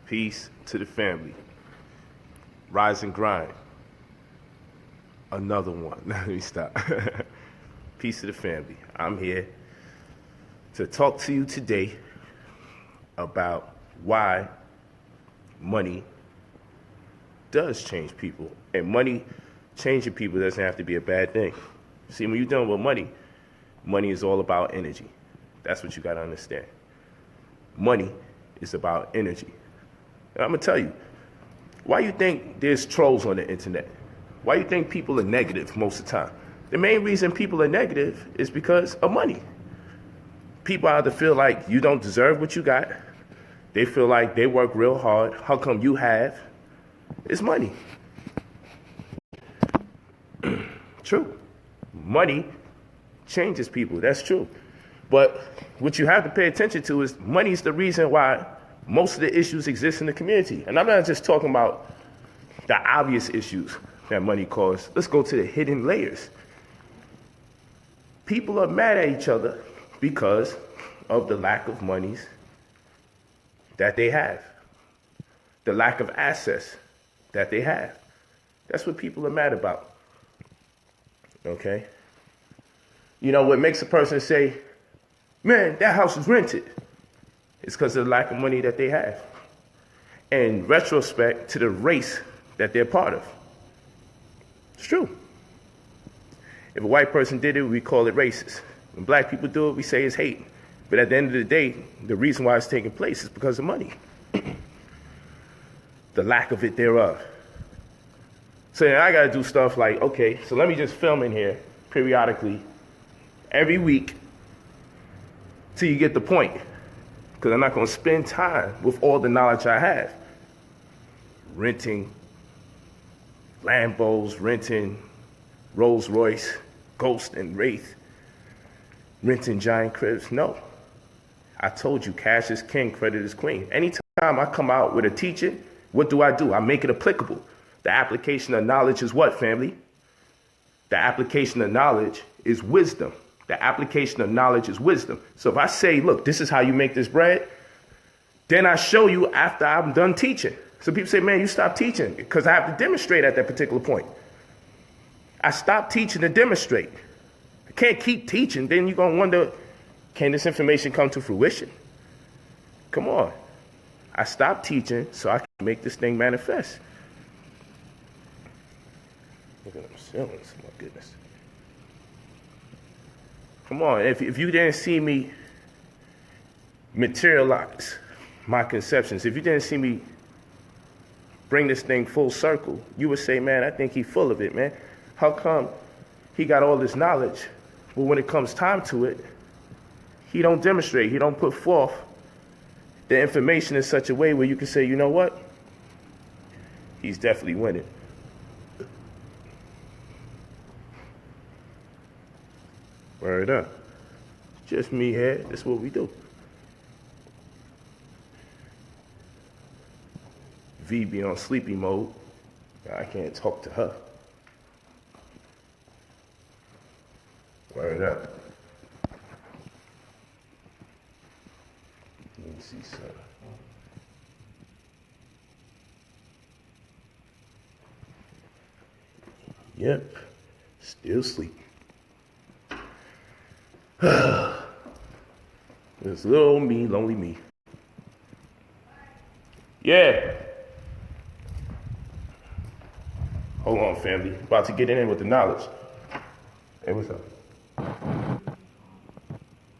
Peace to the family. Rise and grind. Another one. Let me stop. Peace to the family. I'm here to talk to you today about why money does change people. And money changing people doesn't have to be a bad thing. See, when you're dealing with money, money is all about energy. That's what you got to understand. Money is about energy. And I'm going to tell you, why you think there's trolls on the internet? Why you think people are negative most of the time? The main reason people are negative is because of money. People either feel like you don't deserve what you got. They feel like they work real hard. How come you have? It's money. True. Money changes people. That's true. But what you have to pay attention to is money is the reason why most of the issues exist in the community. And I'm not just talking about the obvious issues that money causes. Let's go to the hidden layers. People are mad at each other because of the lack of monies that they have, the lack of access that they have. That's what people are mad about. Okay? You know, what makes a person say, man, that house is rented, it's because of the lack of money that they have. In retrospect to the race that they're part of. It's true. If a white person did it, we call it racist. When black people do it, we say it's hate. But at the end of the day, the reason why it's taking place is because of money. The lack of it thereof. So then I got to do stuff like, okay, so let me just film in here periodically every week till you get the point. Because I'm not going to spend time with all the knowledge I have. Renting Lambos, renting Rolls Royce, Ghost and Wraith, renting giant cribs. No. I told you, cash is king, credit is queen. Anytime I come out with a teaching, what do? I make it applicable. The application of knowledge is what, family? The application of knowledge is wisdom. The application of knowledge is wisdom. So if I say, look, this is how you make this bread, then I show you after I'm done teaching. So people say, man, you stop teaching because I have to demonstrate at that particular point. I stopped teaching to demonstrate. I can't keep teaching. Then you're going to wonder, can this information come to fruition? Come on. I stopped teaching so I can make this thing manifest. Look at them ceilings, my goodness. Come on, if you didn't see me materialize my conceptions, if you didn't see me bring this thing full circle, you would say, man, I think he's full of it, man. How come he got all this knowledge, but when it comes time to it, he don't demonstrate, he don't put forth the information in such a way where you can say, you know what? He's definitely winning. Word up. Just me here. That's what we do. V be on sleepy mode. I can't talk to her. Word up. Let me see something. Yep. Still sleeping. It's little old me, lonely me. Yeah. Hold on, family. About to get in with the knowledge. Hey, what's up?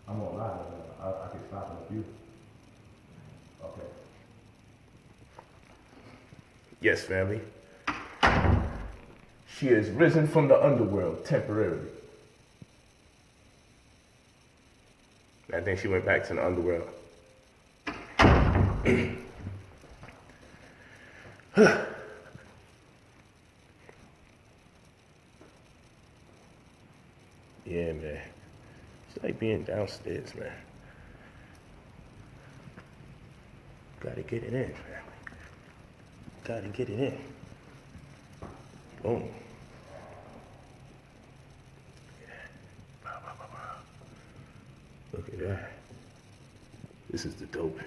I'm on live. I can stop in a few. Okay. Yes, family. She has risen from the underworld temporarily. I think she went back to the underworld. Yeah, man. It's like being downstairs, man. Gotta get it in, family. Gotta get it in. Boom. Look at that. This is the dope.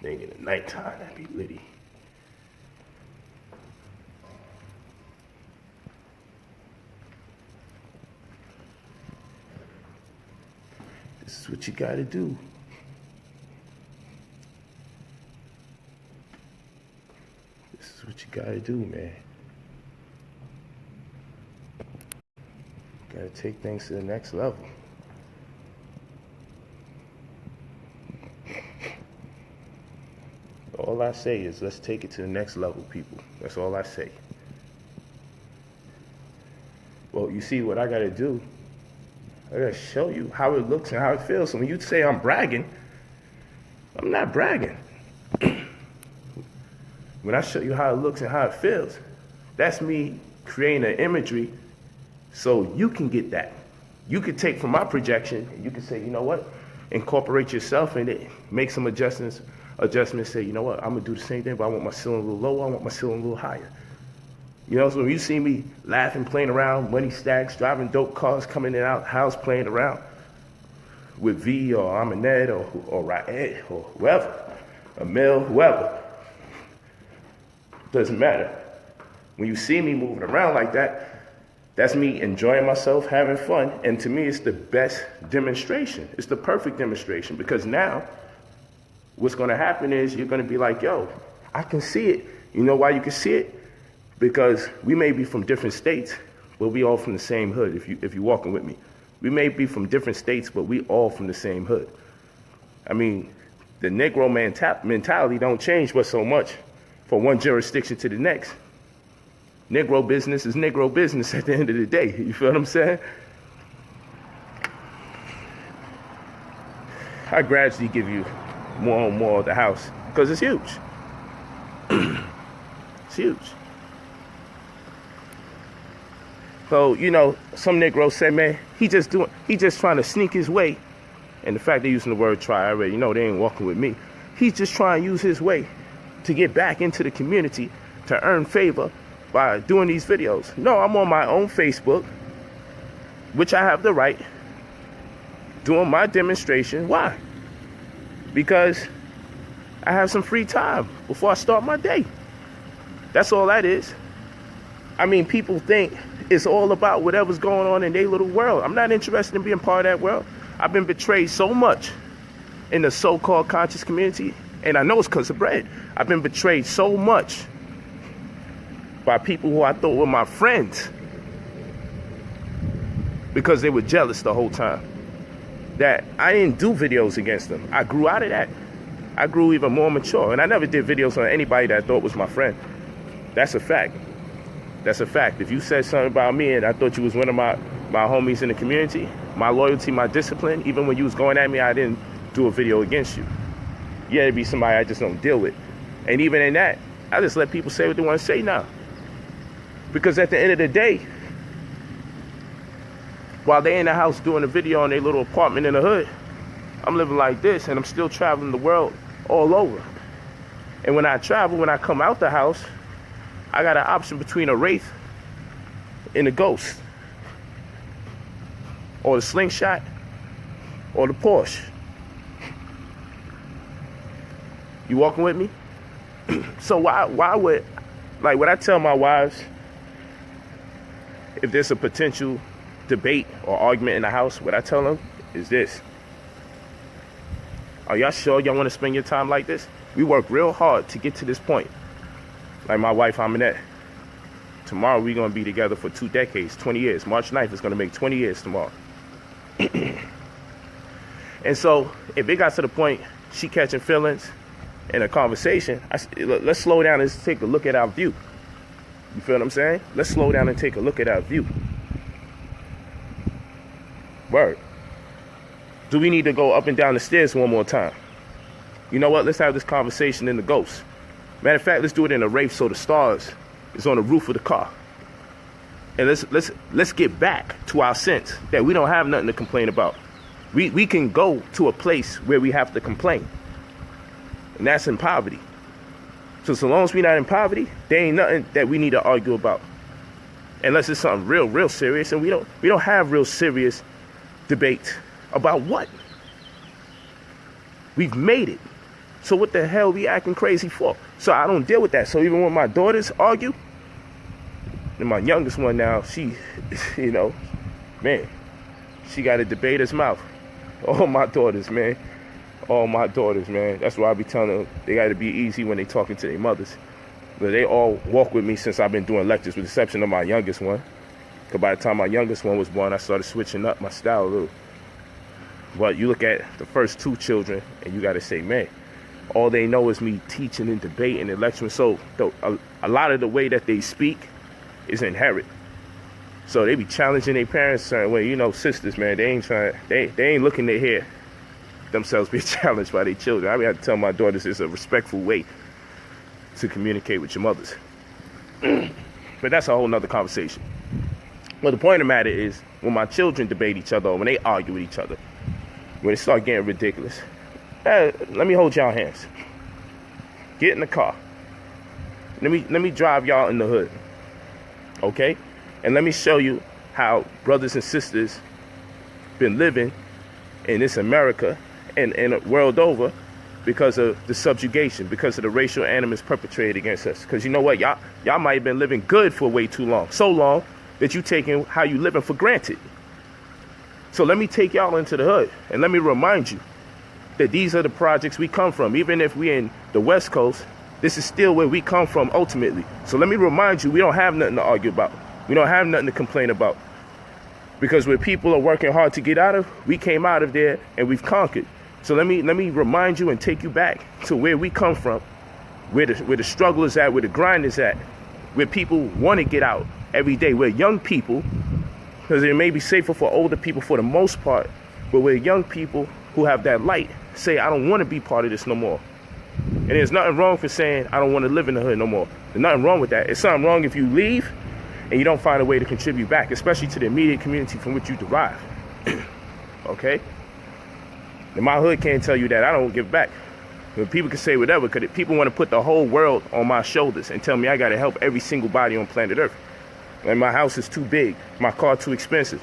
Thing in the nighttime, that'd be litty. This is what you gotta do. This is what you gotta do, man. You gotta take things to the next level. All I say is, let's take it to the next level, people. That's all I say. Well, you see what I gotta do? I gotta show you how it looks and how it feels. So when you say I'm bragging, I'm not bragging. When I show you how it looks and how it feels, that's me creating an imagery so you can get that. You could take from my projection and you can say, you know what? Incorporate yourself in it, make some adjustments, say, you know what, I'm gonna do the same thing, but I want my ceiling a little lower, I want my ceiling a little higher. You know, so when you see me laughing, playing around, money stacks, driving dope cars, coming in and out, house playing around with V or Aminette or Raed or whoever, Emil, whoever, doesn't matter. When you see me moving around like that, that's me enjoying myself, having fun, and to me it's the best demonstration. It's the perfect demonstration, because now what's gonna happen is you're gonna be like, yo, I can see it. You know why you can see it? Because we may be from different states, but we all from the same hood, if you're walking with me. We may be from different states, but we all from the same hood. I mean, the Negro mentality don't change but so much from one jurisdiction to the next. Negro business is Negro business at the end of the day. You feel what I'm saying? I gradually give you more and more of the house because it's huge. It's huge. So, you know, some Negroes say, man, he just trying to sneak his way. And the fact they're using the word try, I already know they ain't walking with me. He's just trying to use his way to get back into the community, to earn favor by doing these videos. No, I'm on my own Facebook, which I have the right, doing my demonstration. Why? Because I have some free time before I start my day. That's all that is. I mean, people think it's all about whatever's going on in their little world. I'm not interested in being part of that world. I've been betrayed so much in the so-called conscious community, and I know it's because of bread. I've been betrayed so much by people who I thought were my friends because they were jealous the whole time, that I didn't do videos against them. I grew out of that. I grew even more mature, and I never did videos on anybody that I thought was my friend. That's a fact. That's a fact. If you said something about me and I thought you was one of my homies in the community, my loyalty, my discipline, even when you was going at me, I didn't do a video against you. Yeah, it'd be somebody I just don't deal with. And even in that, I just let people say what they want to say now. Because at the end of the day, while they in the house doing a video in their little apartment in the hood, I'm living like this, and I'm still traveling the world all over. And when I travel, when I come out the house, I got an option between a Wraith and a Ghost, or the Slingshot, or the Porsche. You walking with me? So why would, like, what I tell my wives, if there's a potential debate or argument in the house, what I tell them is this: are y'all sure y'all want to spend your time like this? We work real hard to get to this point. Like my wife, Aminette. Tomorrow we're going to be together for 2 decades, 20 years. March 9th is going to make 20 years tomorrow. And so if it got to the point she catching feelings in a conversation, let's slow down and take a look at our view. You feel what I'm saying? Let's slow down and take a look at our view. Word. Do we need to go up and down the stairs one more time? You know what? Let's have this conversation in the Ghost. Matter of fact, let's do it in a Wraith so the stars is on the roof of the car. And let's get back to our sense that we don't have nothing to complain about. We can go to a place where we have to complain. And that's in poverty. So long as we're not in poverty, there ain't nothing that we need to argue about. Unless it's something real serious, and we don't have real serious debates about what? We've made it. So what the hell we acting crazy for? So I don't deal with that. So even when my daughters argue, and my youngest one now, she, you know, man, she got a debater's mouth. All my daughters, man. All my daughters, man. That's why I be telling them they got to be easy when they talking to their mothers. But they all walk with me since I've been doing lectures, with the exception of my youngest one. Because by the time my youngest one was born, I started switching up my style a little. But you look at the first two children, and you got to say, man, all they know is me teaching and debating and lecturing. So a lot of the way that they speak is inherent. So they be challenging their parents a certain way. You know, sisters, man, they ain't looking to hear themselves be challenged by their children. I mean, I have to tell my daughters it's a respectful way to communicate with your mothers. But that's a whole nother conversation. Well, the point of the matter is, when my children debate each other, or when they argue with each other, when it start getting ridiculous, let me hold y'all hands. Get in the car. Let me drive y'all in the hood. Okay? And let me show you how brothers and sisters been living in this America and the world over because of the subjugation, because of the racial animus perpetrated against us. Because you know what? Y'all might have been living good for way too long. So long that you taking how you living for granted. So let me take y'all into the hood and let me remind you that these are the projects we come from. Even if we're in the West Coast, this is still where we come from ultimately. So let me remind you, we don't have nothing to argue about. We don't have nothing to complain about. Because where people are working hard to get out of, we came out of there and we've conquered. So let me remind you and take you back to where we come from, where the struggle is at, where the grind is at, where people want to get out every day. Where young people, because it may be safer for older people for the most part, but where young people who have that light say, I don't want to be part of this no more. And there's nothing wrong for saying, I don't want to live in the hood no more. There's nothing wrong with that. It's something wrong if you leave and you don't find a way to contribute back, especially to the immediate community from which you derive. Okay? And my hood can't tell you that I don't give back. But people can say whatever, because people want to put the whole world on my shoulders and tell me I got to help every single body on planet Earth. And my house is too big, my car too expensive.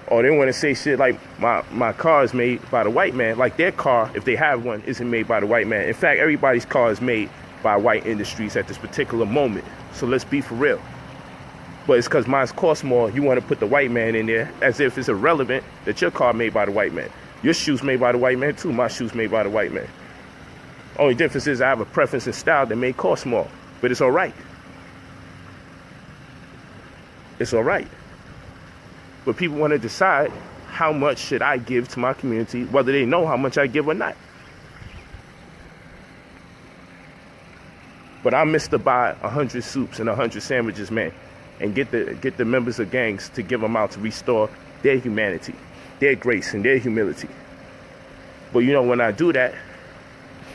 Or they want to say shit like my car is made by the white man, like their car, if they have one, isn't made by the white man. In fact, everybody's car is made by white industries at this particular moment. So let's be for real. But it's because mine costs more, you want to put the white man in there as if it's irrelevant that your car made by the white man. Your shoes made by the white man too, my shoes made by the white man. Only difference is I have a preference in style that may cost more, but it's all right. It's all right. But people want to decide how much should I give to my community, whether they know how much I give or not. But I'm Mr. Buy 100 soups and 100 sandwiches, man, and get the members of gangs to give them out to restore their humanity, their grace, and their humility. But you know, when I do that,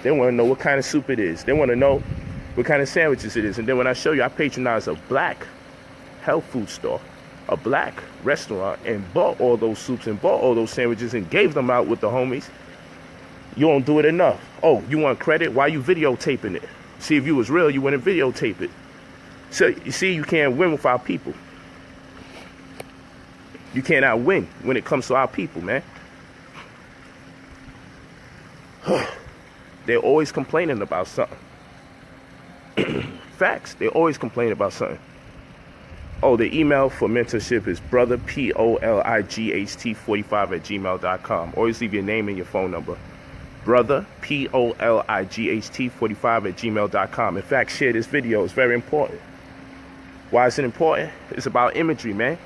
they want to know what kind of soup it is. They want to know what kind of sandwiches it is. And then when I show you, I patronize a black health food store, a black restaurant, and bought all those soups and bought all those sandwiches and gave them out with the homies, you don't do it enough. Oh, you want credit? Why you videotaping it? See, if you was real, you wouldn't videotape it. So, you see, you can't win with our people. You cannot win when it comes to our people, man. They're always complaining about something. Facts, they're always complaining about something. Oh, the email for mentorship is brotherpolight45@gmail.com. Always leave your name and your phone number. brotherpolight45@gmail.com. In fact, share this video. It's very important. Why is it important? It's about imagery, man.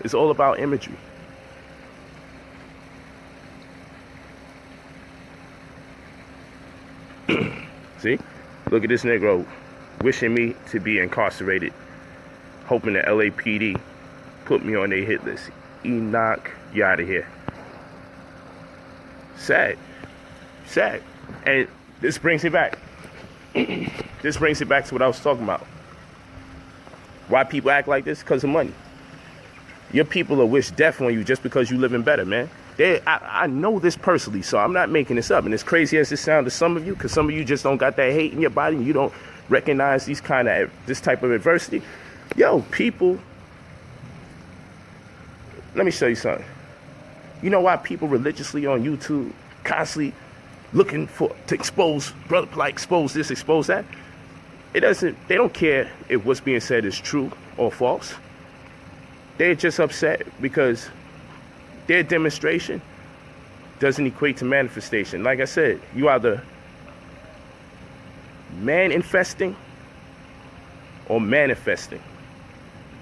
It's all about imagery. See? Look at this Negro wishing me to be incarcerated, hoping the LAPD put me on their hit list. Enoch, you out of here. Sad. Sad. And this brings it back. This brings it back to what I was talking about. Why people act like this? Because of money. Your people will wish death on you just because you living better, man. I know this personally, so I'm not making this up. And as crazy as this sounds to some of you, because some of you just don't got that hate in your body and you don't recognize this type of adversity. Yo, people, let me show you something. You know why people religiously on YouTube constantly looking to expose brother Polight, expose this, expose that. They don't care if what's being said is true or false. They're just upset because their demonstration doesn't equate to manifestation. Like I said, you either infesting or manifesting.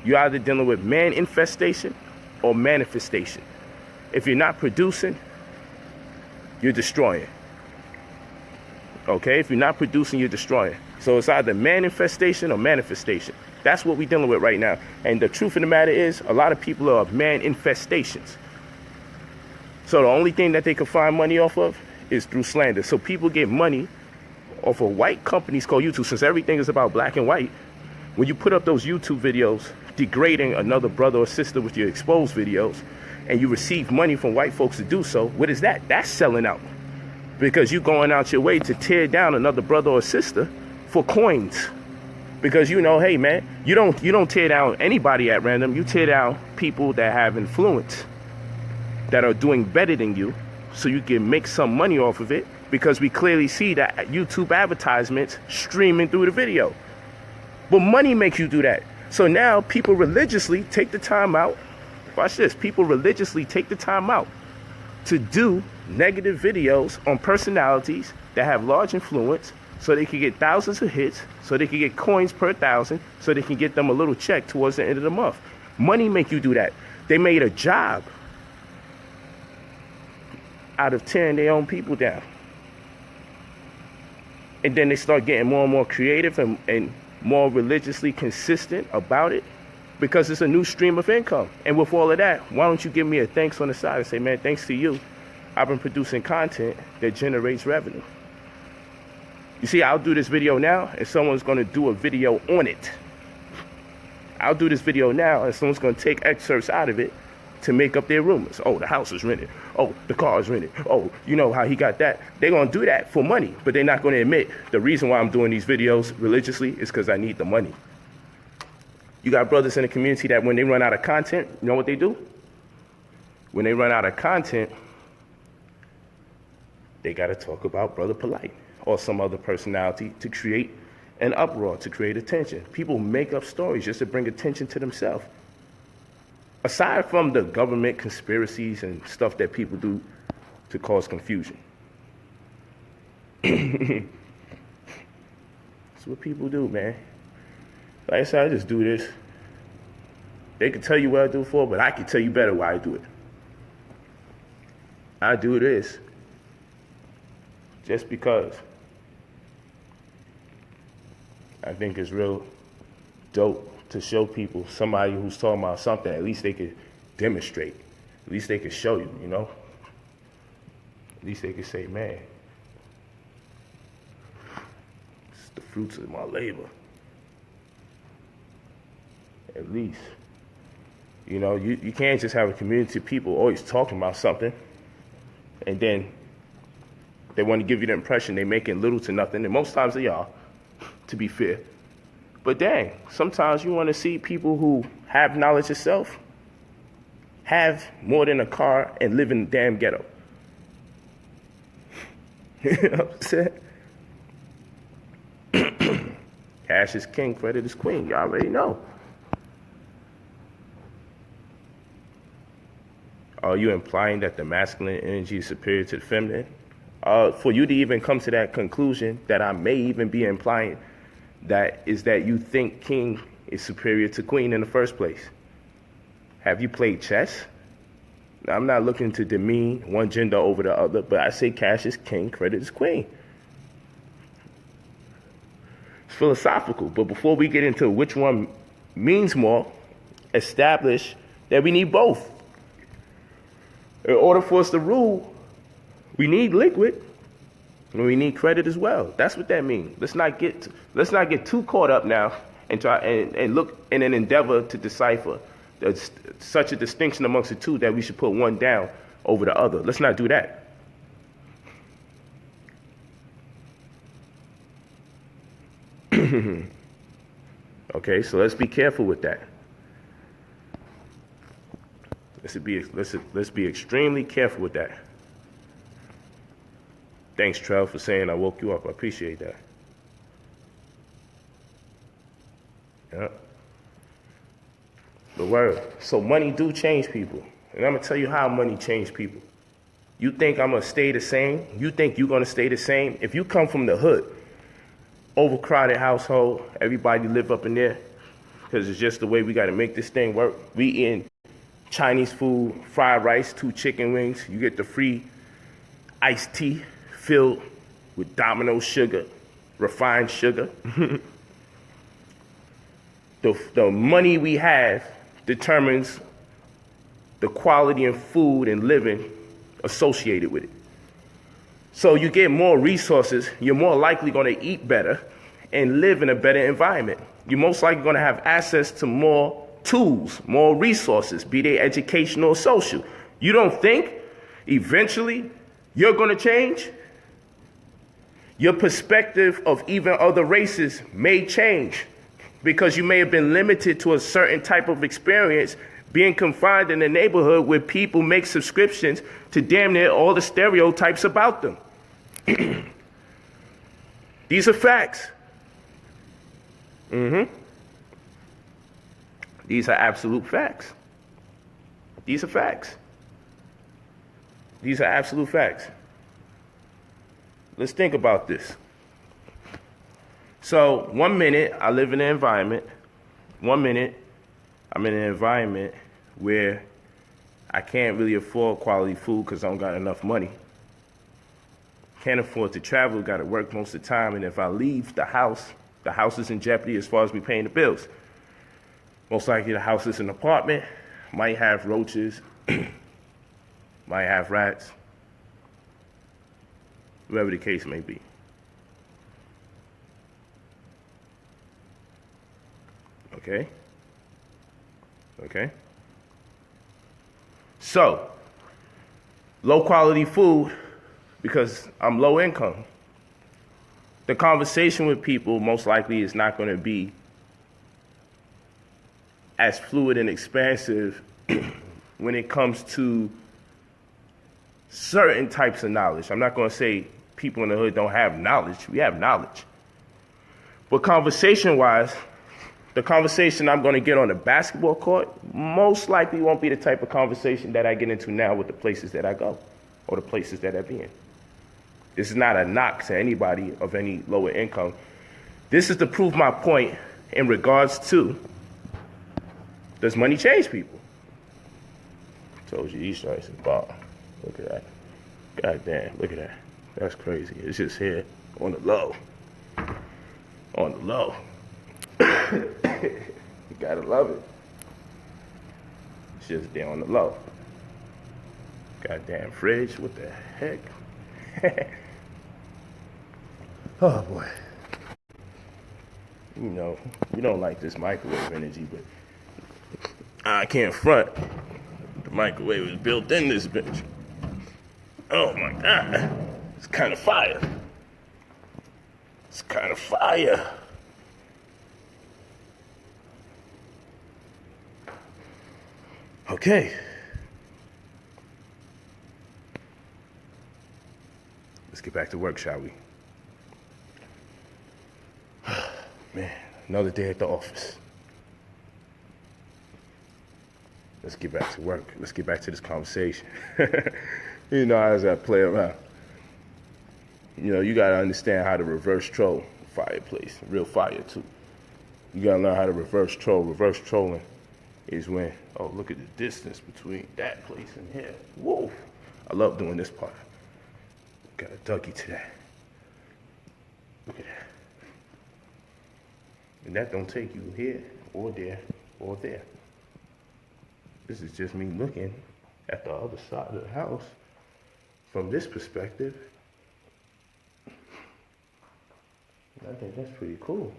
You're either dealing with man infestation or manifestation. If you're not producing, you're destroying. Okay? If you're not producing, you're destroying. So it's either manifestation or manifestation. That's what we're dealing with right now. And the truth of the matter is, a lot of people are man infestations. So the only thing that they can find money off of is through slander. So people get money off of white companies called YouTube. Since everything is about black and white, when you put up those YouTube videos degrading another brother or sister with your exposed videos, and you receive money from white folks to do so, what is that? That's selling out. Because you're going out your way to tear down another brother or sister for coins. Because you know, hey man, you don't tear down anybody at random. You tear down people that have influence, that are doing better than you, so you can make some money off of it, because we clearly see that YouTube advertisements streaming through the video. But money makes you do that. So now people religiously take the time out. Watch this. People religiously take the time out to do negative videos on personalities that have large influence, so they can get thousands of hits, so they can get coins per 1,000, so they can get them a little check towards the end of the month. Money make you do that. They made a job out of tearing their own people down. And then they start getting more and more creative and more religiously consistent about it, because it's a new stream of income. And with all of that, why don't you give me a thanks on the side and say, man, thanks to you, I've been producing content that generates revenue. You see, I'll do this video now and someone's going to do a video on it. I'll do this video now and someone's going to take excerpts out of it to make up their rumors. Oh, the house is rented. Oh, the car is rented. Oh, you know how he got that. They're going to do that for money, but they're not going to admit the reason why I'm doing these videos religiously is because I need the money. You got brothers in the community that when they run out of content, you know what they do? When they run out of content, they got to talk about Brother Polight or some other personality to create an uproar, to create attention. People make up stories just to bring attention to themselves. Aside from the government conspiracies and stuff that people do to cause confusion. That's what people do, man. Like I said, I just do this. They can tell you what I do it for, but I can tell you better why I do it. I do this just because I think it's real dope to show people somebody who's talking about something. At least they could demonstrate. At least they could show you, you know? At least they could say, man, it's the fruits of my labor. At least. You know, you can't just have a community of people always talking about something and then they want to give you the impression they're making little to nothing, and most times they are, to be fair. But dang, sometimes you want to see people who have knowledge of self, have more than a car, and live in the damn ghetto. You know what I'm saying? Cash is king, credit is queen. You already know. Are you implying that the masculine energy is superior to the feminine? For you to even come to that conclusion, that I may even be implying, that is that you think king is superior to queen in the first place. Have you played chess? Now, I'm not looking to demean one gender over the other, but I say cash is king, credit is queen. It's philosophical, but before we get into which one means more, establish that we need both. In order for us to rule, we need liquid, and we need credit as well. That's what that means. Let's not get too caught up now and try and look in an endeavor to decipher there's such a distinction amongst the two that we should put one down over the other. Let's not do that. Okay, so let's be careful with that. Let's be extremely careful with that. Thanks, Trell, for saying I woke you up. I appreciate that. Yeah. The word. So money do change people. And I'm going to tell you how money changed people. You think I'm going to stay the same? You think you're going to stay the same? If you come from the hood, overcrowded household, everybody live up in there, because it's just the way we got to make this thing work. We eating Chinese food, fried rice, 2 chicken wings. You get the free iced tea filled with Domino sugar, refined sugar. The money we have determines the quality of food and living associated with it. So you get more resources, you're more likely going to eat better and live in a better environment. You're most likely going to have access to more tools, more resources, be they educational or social. You don't think eventually you're going to change? Your perspective of even other races may change because you may have been limited to a certain type of experience being confined in a neighborhood where people make subscriptions to damn near all the stereotypes about them. These are facts. These are absolute facts. These are facts. These are absolute facts. Let's think about this. So 1 minute I live in an environment. 1 minute I'm in an environment where I can't really afford quality food because I don't got enough money. Can't afford to travel, got to work most of the time, and if I leave the house is in jeopardy as far as me paying the bills. Most likely the house is an apartment, might have roaches, might have rats, whatever the case may be. Okay? Okay? So, low quality food because I'm low income. The conversation with people most likely is not going to be as fluid and expansive when it comes to certain types of knowledge. I'm not going to say people in the hood don't have knowledge. We have knowledge. But conversation-wise, the conversation I'm going to get on the basketball court most likely won't be the type of conversation that I get into now with the places that I go or the places that I be in. This is not a knock to anybody of any lower income. This is to prove my point in regards to, does money change people? Told you these joints is bomb. Look at that. God damn, look at that. That's crazy. It's just here on the low. On the low. You gotta love it. It's just there on the low. Goddamn fridge, what the heck? Oh boy. You know, you don't like this microwave energy, but I can't front. The microwave is built in this bitch. Oh my God. It's kind of fire. It's kind of fire. Okay. Let's get back to work, shall we? Man, another day at the office. Let's get back to work. Let's get back to this conversation. You know, as I play around. You know, you got to understand how to reverse troll fireplace. Real fire, too. You got to learn how to reverse troll. Reverse trolling is when, oh, look at the distance between that place and here. Whoa. I love doing this part. Got a Dougie to that. Look at that. And that don't take you here or there or there. This is just me looking at the other side of the house from this perspective. I think that's pretty cool.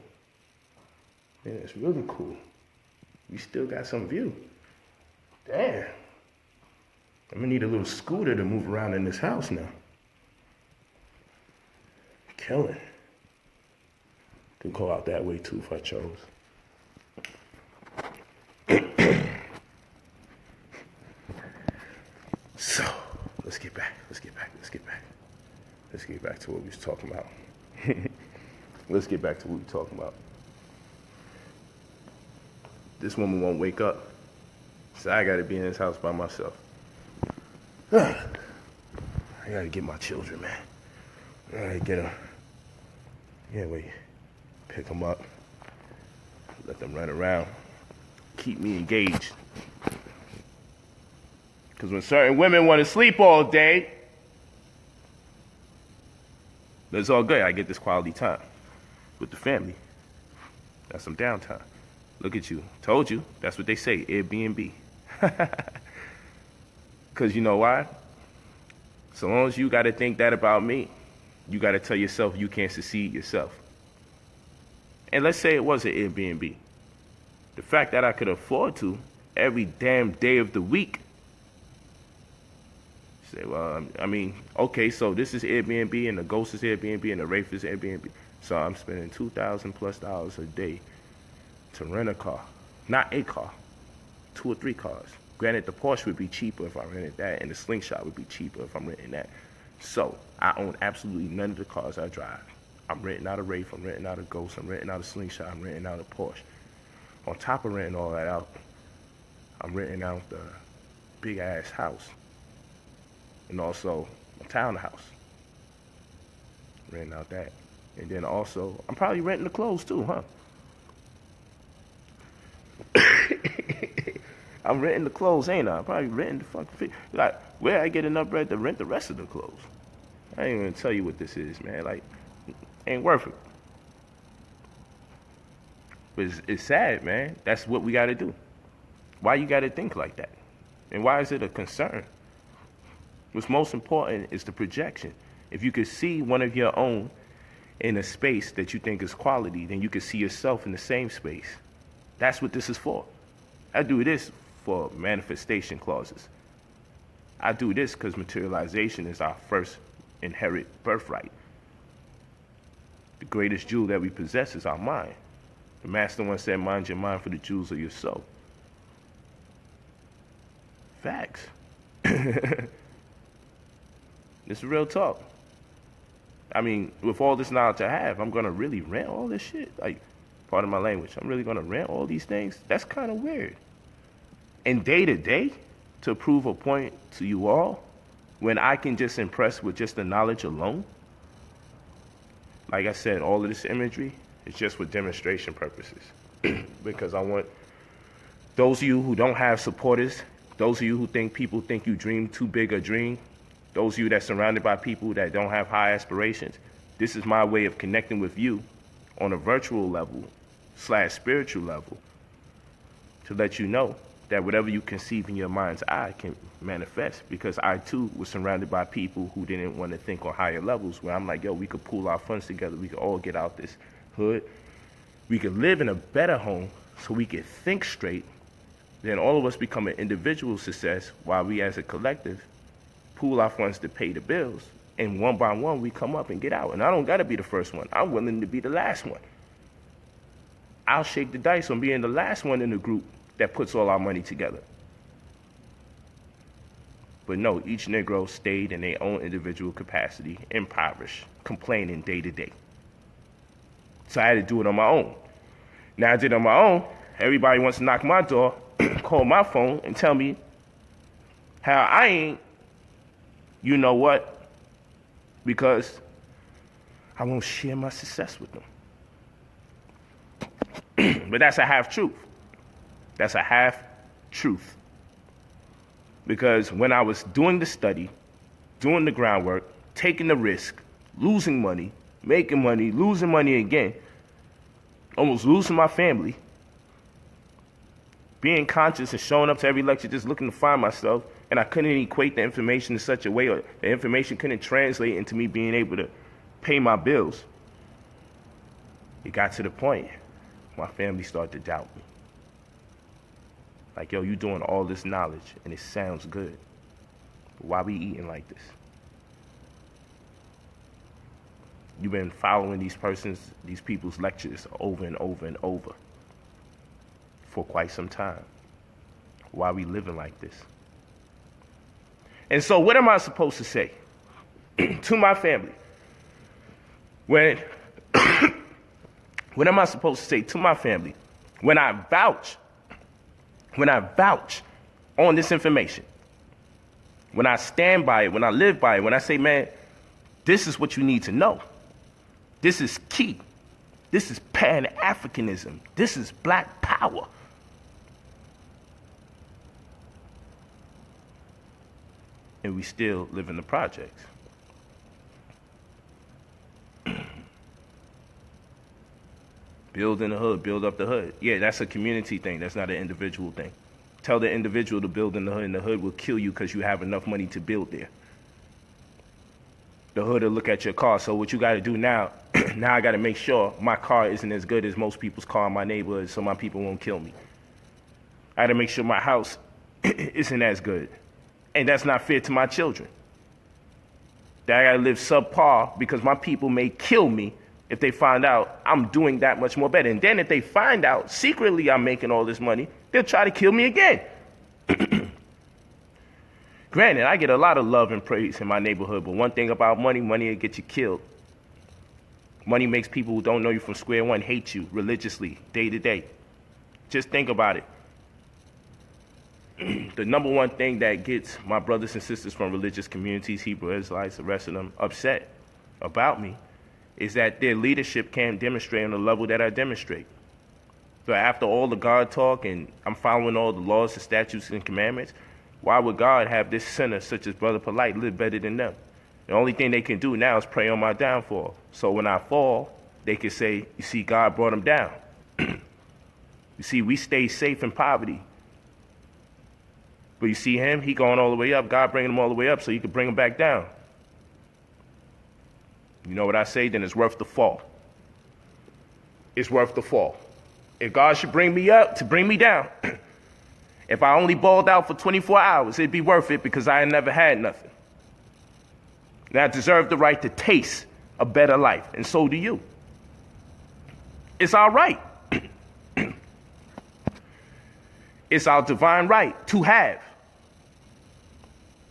Yeah, it's really cool. We still got some view. Damn. I'm gonna need a little scooter to move around in this house now. Killing. Could go out that way too if I chose. So, let's get back back to what we was talking about. Let's get back to what we were talking about. This woman won't wake up, so I gotta be in this house by myself. I gotta get my children, man. I gotta get them. Yeah, wait. Pick them up. Let them run around. Keep me engaged. Because when certain women want to sleep all day, that's all good. I get this quality time with the family. That's some downtime. Look at you. Told you. That's what they say, Airbnb. Because you know why? So long as you got to think that about me, you got to tell yourself you can't succeed yourself. And let's say it was an Airbnb. The fact that I could afford to every damn day of the week. Say, well, I mean, okay, so this is Airbnb and the Ghost is Airbnb and the Wraith is Airbnb. So I'm spending $2,000+ a day to rent a car. Not a car, 2 or 3 cars. Granted, the Porsche would be cheaper if I rented that, and the Slingshot would be cheaper if I'm renting that. So I own absolutely none of the cars I drive. I'm renting out a Wraith, I'm renting out a Ghost, I'm renting out a Slingshot, I'm renting out a Porsche. On top of renting all that out, I'm renting out the big ass house. And also a townhouse. Renting out that. And then also, I'm probably renting the clothes too, huh? I'm renting the clothes, ain't I? I'm probably renting the fucking... Like, where I get enough bread to rent the rest of the clothes? I ain't even tell you what this is, man. Like, ain't worth it. But it's sad, man. That's what we got to do. Why you got to think like that? And why is it a concern? What's most important is the projection. If you could see one of your own in a space that you think is quality, then you could see yourself in the same space. That's what this is for. I do this for manifestation clauses. I do this because materialization is our first inherent birthright. The greatest jewel that we possess is our mind. The master once said, mind your mind for the jewels of your soul. Facts. This is real talk. I mean, with all this knowledge I have, I'm going to really rent all this shit. Like, pardon my language. I'm really going to rent all these things? That's kind of weird. And day to day, to prove a point to you all, when I can just impress with just the knowledge alone. Like I said, all of this imagery is just for demonstration purposes. Because I want those of you who don't have supporters, those of you who think people think you dream too big a dream, those of you that surrounded by people that don't have high aspirations, this is my way of connecting with you on a virtual level / spiritual level to let you know that whatever you conceive in your mind's eye can manifest. Because I too was surrounded by people who didn't want to think on higher levels, where I'm like, yo, we could pool our funds together. We could all get out this hood. We could live in a better home so we could think straight. Then all of us become an individual success while we as a collective pool our funds to pay the bills. And one by one, we come up and get out. And I don't got to be the first one. I'm willing to be the last one. I'll shake the dice on being the last one in the group that puts all our money together. But no, each Negro stayed in their own individual capacity, impoverished, complaining day to day. So I had to do it on my own. Now I did it on my own. Everybody wants to knock my door, call my phone, and tell me how I ain't, you know what, because I won't share my success with them. But that's a half-truth. That's a half-truth. Because when I was doing the study, doing the groundwork, taking the risk, losing money, making money, losing money again, almost losing my family, being conscious and showing up to every lecture just looking to find myself, and I couldn't equate the information in such a way, or the information couldn't translate into me being able to pay my bills. It got to the point my family started to doubt me. Like, yo, you doing all this knowledge, and it sounds good. But why we eating like this? You've been following these people's lectures over and over and over for quite some time. Why we living like this? And so what am I supposed to say to my family? When, what am I supposed to say to my family? When I vouch on this information, when I stand by it, when I live by it, when I say, man, this is what you need to know. This is key. This is Pan-Africanism. This is black power. And we still live in the projects. Build in the hood, build up the hood. Yeah, that's a community thing. That's not an individual thing. Tell the individual to build in the hood, and the hood will kill you because you have enough money to build there. The hood will look at your car. So what you got to do now, now I got to make sure my car isn't as good as most people's car in my neighborhood so my people won't kill me. I got to make sure my house isn't as good. And that's not fair to my children. That I got to live subpar because my people may kill me if they find out I'm doing that much more better. And then if they find out secretly I'm making all this money, they'll try to kill me again. Granted, I get a lot of love and praise in my neighborhood, but one thing about money will get you killed. Money makes people who don't know you from square one hate you religiously, day to day. Just think about it. The number one thing that gets my brothers and sisters from religious communities, Hebrew Israelites, the rest of them, upset about me is that their leadership can't demonstrate on the level that I demonstrate. So after all the God talk and I'm following all the laws, the statutes, and commandments, why would God have this sinner such as Brother Polight live better than them? The only thing they can do now is pray on my downfall. So when I fall, they can say, you see, God brought him down. You see, we stay safe in poverty. But you see him, he going all the way up. God bringing him all the way up so you can bring him back down. You know what I say? Then it's worth the fall. It's worth the fall. If God should bring me up to bring me down, if I only balled out for 24 hours, it'd be worth it because I had never had nothing. And I deserve the right to taste a better life, and so do you. It's our right. It's our divine right to have.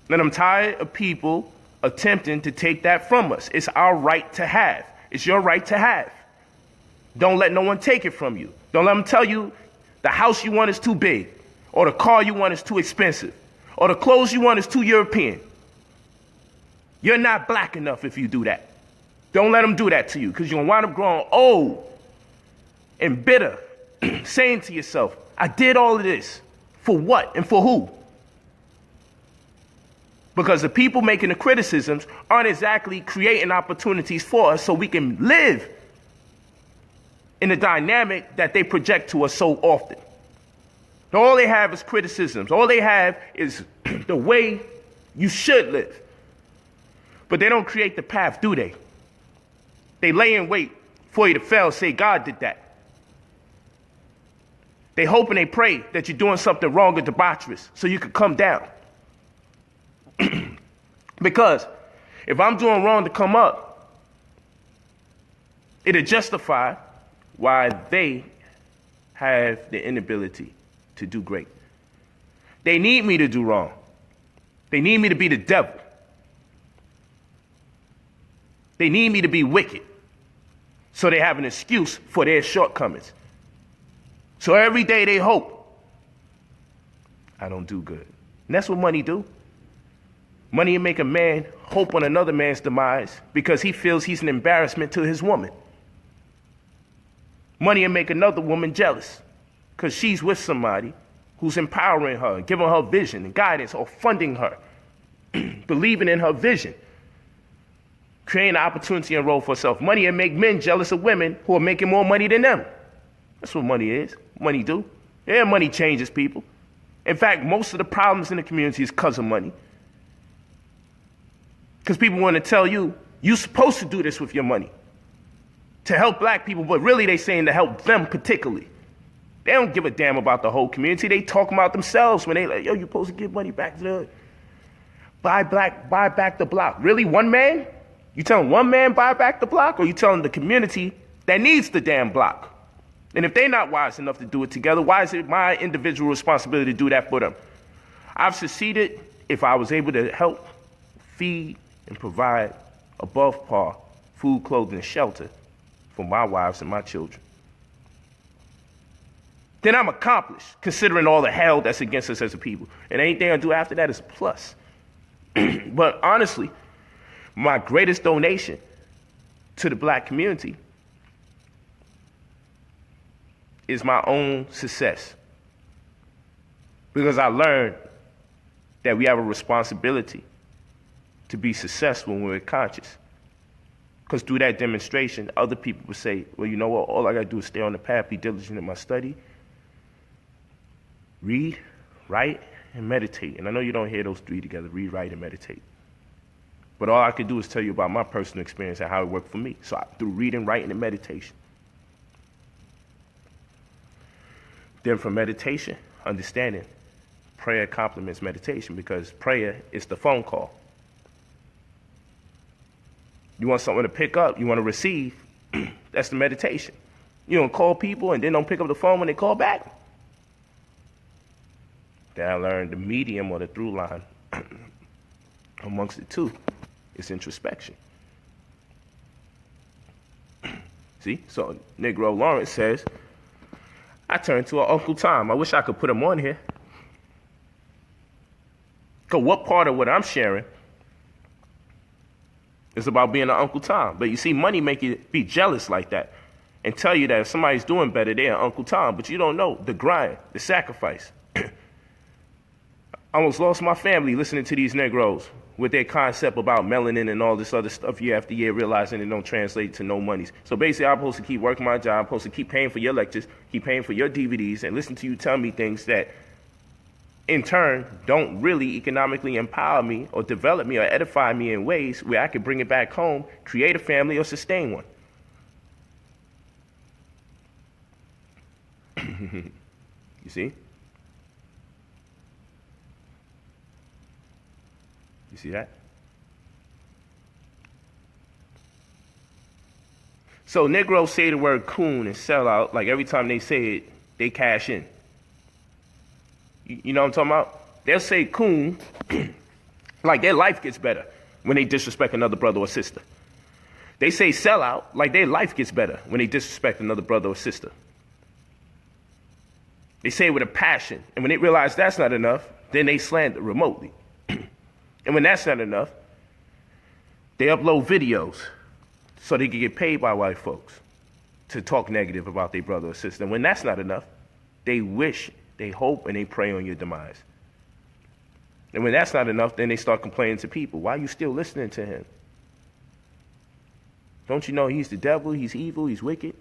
And I'm tired of people attempting to take that from us. It's our right to have. It's your right to have. Don't let no one take it from you. Don't let them tell you the house you want is too big, or the car you want is too expensive, or the clothes you want is too European. You're not black enough if you do that. Don't let them do that to you, because you're going to wind up growing old and bitter, saying to yourself, I did all of this. For what and for who? Because the people making the criticisms aren't exactly creating opportunities for us so we can live in the dynamic that they project to us so often. All they have is criticisms. All they have is the way you should live. But they don't create the path, do they? They lay in wait for you to fail, say God did that. They hope and they pray that you're doing something wrong or debaucherous so you could come down. Because if I'm doing wrong to come up, it'll justify why they have the inability to do great. They need me to do wrong. They need me to be the devil. They need me to be wicked. So they have an excuse for their shortcomings. So every day they hope I don't do good. And that's what money do. Money will make a man hope on another man's demise because he feels he's an embarrassment to his woman. Money will make another woman jealous because she's with somebody who's empowering her, giving her vision and guidance, or funding her, believing in her vision, creating an opportunity and role for herself. Money will make men jealous of women who are making more money than them. That's what money is. Money do. Yeah, money changes people. In fact, most of the problems in the community is because of money. Because people want to tell you, you're supposed to do this with your money to help black people, but really they saying to help them particularly. They don't give a damn about the whole community. They talk about themselves when they like, yo, you're supposed to give money back to the buy back the block. Really, one man? You telling one man buy back the block, or you telling the community that needs the damn block? And if they're not wise enough to do it together, why is it my individual responsibility to do that for them? I've succeeded if I was able to help feed and provide above par food, clothing, and shelter for my wives and my children, then I'm accomplished, considering all the hell that's against us as a people. And anything I do after that is a plus. But honestly, my greatest donation to the black community is my own success. Because I learned that we have a responsibility to be successful when we're conscious. Because through that demonstration, other people will say, well, you know what, all I got to do is stay on the path, be diligent in my study, read, write, and meditate. And I know you don't hear those three together, read, write, and meditate. But all I can do is tell you about my personal experience and how it worked for me. So through reading, writing, and meditation. Then from meditation, understanding prayer complements meditation, because prayer is the phone call. You want someone to pick up, you want to receive, that's the meditation. You don't call people and then don't pick up the phone when they call back. Then I learned the medium or the through line amongst the two is introspection. See, so Negro Lawrence says, I turned to an Uncle Tom. I wish I could put him on here. Because what part of what I'm sharing is about being an Uncle Tom. But you see, money make you be jealous like that and tell you that if somebody's doing better, they're an Uncle Tom. But you don't know the grind, the sacrifice. I almost lost my family listening to these Negroes with their concept about melanin and all this other stuff year after year, realizing it don't translate to no monies. So basically, I'm supposed to keep working my job, I'm supposed to keep paying for your lectures, keep paying for your DVDs, and listen to you tell me things that, in turn, don't really economically empower me or develop me or edify me in ways where I can bring it back home, create a family, or sustain one. You see? You see that? So Negroes say the word coon and sell out, like every time they say it, they cash in. You know what I'm talking about? They'll say coon, like their life gets better when they disrespect another brother or sister. They say sell out, like their life gets better when they disrespect another brother or sister. They say it with a passion, and when they realize that's not enough, then they slander remotely. And when that's not enough, they upload videos so they can get paid by white folks to talk negative about their brother or sister. And when that's not enough, they wish, they hope, and they pray on your demise. And when that's not enough, then they start complaining to people. Why are you still listening to him? Don't you know he's the devil, he's evil, he's wicked?